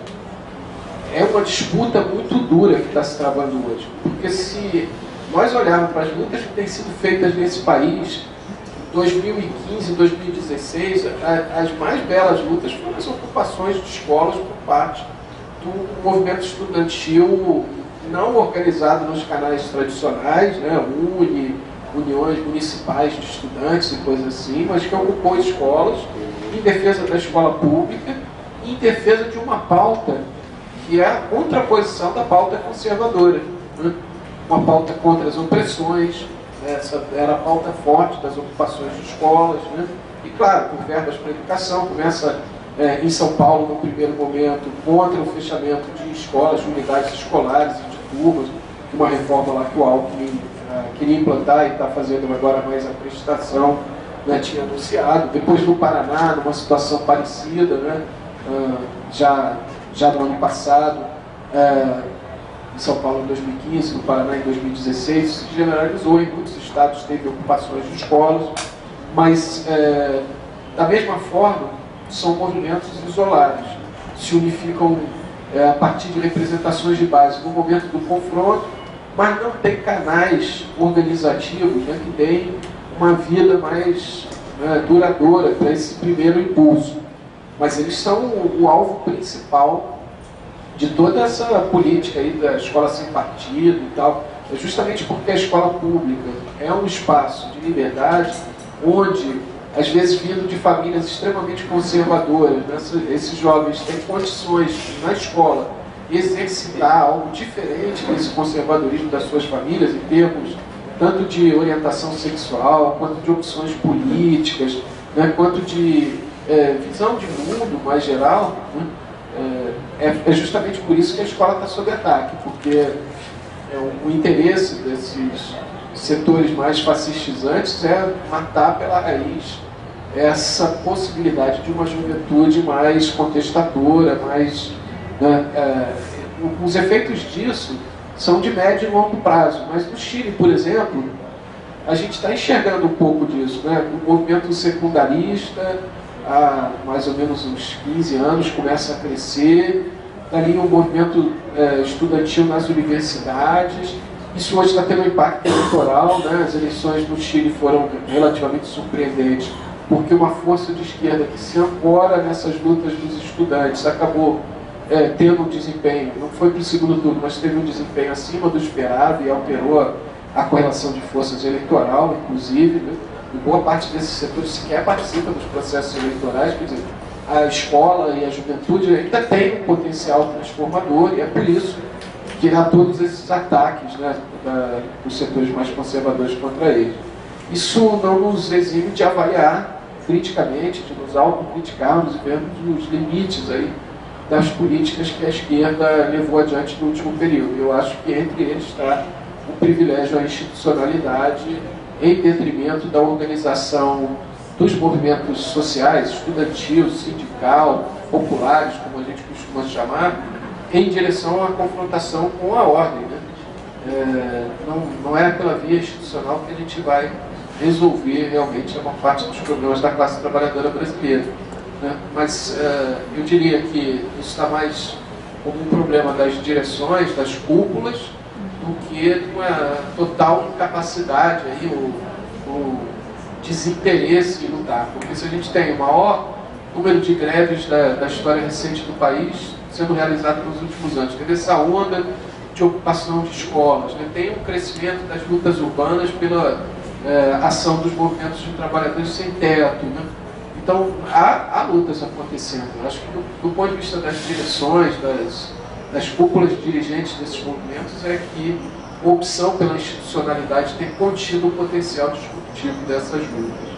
é uma disputa muito dura que está se travando hoje. Porque se nós olharmos para as lutas que têm sido feitas nesse país, 2015 e 2016, as mais belas lutas foram as ocupações de escolas por parte do movimento estudantil não organizado nos canais tradicionais, né, uniões municipais de estudantes e coisas assim, mas que ocupou escolas em defesa da escola pública e em defesa de uma pauta que é a contraposição da pauta conservadora, né? Uma pauta contra as opressões, essa era a pauta forte das ocupações de escolas, né? E claro, com verbas para educação, começa em São Paulo no primeiro momento contra o fechamento de escolas, de unidades escolares e de turmas, que uma reforma lá que o Alckmin queria implantar e está fazendo agora mais a prestação, né, tinha anunciado. Depois no Paraná, numa situação parecida, né, já no ano passado, em São Paulo em 2015, no Paraná em 2016, isso se generalizou, em muitos estados teve ocupações de escolas, mas da mesma forma são movimentos isolados, se unificam a partir de representações de base no momento do confronto, mas não tem canais organizativos, né, que deem uma vida mais duradoura para esse primeiro impulso. Mas eles são o alvo principal de toda essa política aí da escola sem partido e tal. É justamente porque a escola pública é um espaço de liberdade onde, às vezes vindo de famílias extremamente conservadoras, né, esses jovens têm condições de, na escola, exercitar algo diferente desse conservadorismo das suas famílias em termos tanto de orientação sexual, quanto de opções políticas, né, quanto de visão de mundo mais geral, né, é justamente por isso que a escola está sob ataque, porque o interesse desses setores mais fascistizantes é matar pela raiz essa possibilidade de uma juventude mais contestadora, mais, né, os efeitos disso são de médio e longo prazo, mas no Chile, por exemplo, a gente está enxergando um pouco disso, né? O movimento secundarista, há mais ou menos uns 15 anos, começa a crescer, dali um movimento estudantil nas universidades. Isso hoje está tendo um impacto eleitoral, né? As eleições no Chile foram relativamente surpreendentes, porque uma força de esquerda que se ancora nessas lutas dos estudantes acabou tendo um desempenho, não foi para o segundo turno, mas teve um desempenho acima do esperado e alterou a correlação de forças eleitoral, inclusive, né? E boa parte desses setores sequer participa dos processos eleitorais, quer dizer, a escola e a juventude ainda têm um potencial transformador, e é por isso que há todos esses ataques, né, dos setores mais conservadores contra eles. Isso não nos exime de avaliar criticamente, de nos autocriticarmos e vermos os limites aí das políticas que a esquerda levou adiante no último período. Eu acho que entre eles está o privilégio à institucionalidade em detrimento da organização dos movimentos sociais, estudantil, sindical, populares, como a gente costuma chamar, em direção à confrontação com a ordem, né? não é pela via institucional que a gente vai resolver realmente a maior parte dos problemas da classe trabalhadora brasileira, né? Mas eu diria que isso está mais como um problema das direções, das cúpulas, do que uma total incapacidade, aí, o desinteresse em lutar. Porque se a gente tem o maior número de greves da história recente do país sendo realizado nos últimos anos, teve essa onda de ocupação de escolas, né? Tem um crescimento das lutas urbanas pela ação dos movimentos de trabalhadores sem teto, né? Então, há lutas acontecendo. Eu acho que, do ponto de vista das direções, das cúpulas dirigentes desses movimentos, é que a opção pela institucionalidade tem contido o potencial disruptivo dessas lutas.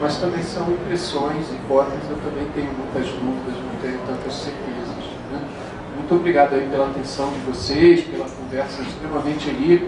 Mas também são impressões, hipóteses, eu também tenho muitas dúvidas, não tenho tantas certezas, né? Muito obrigado aí pela atenção de vocês, pela conversa extremamente rica.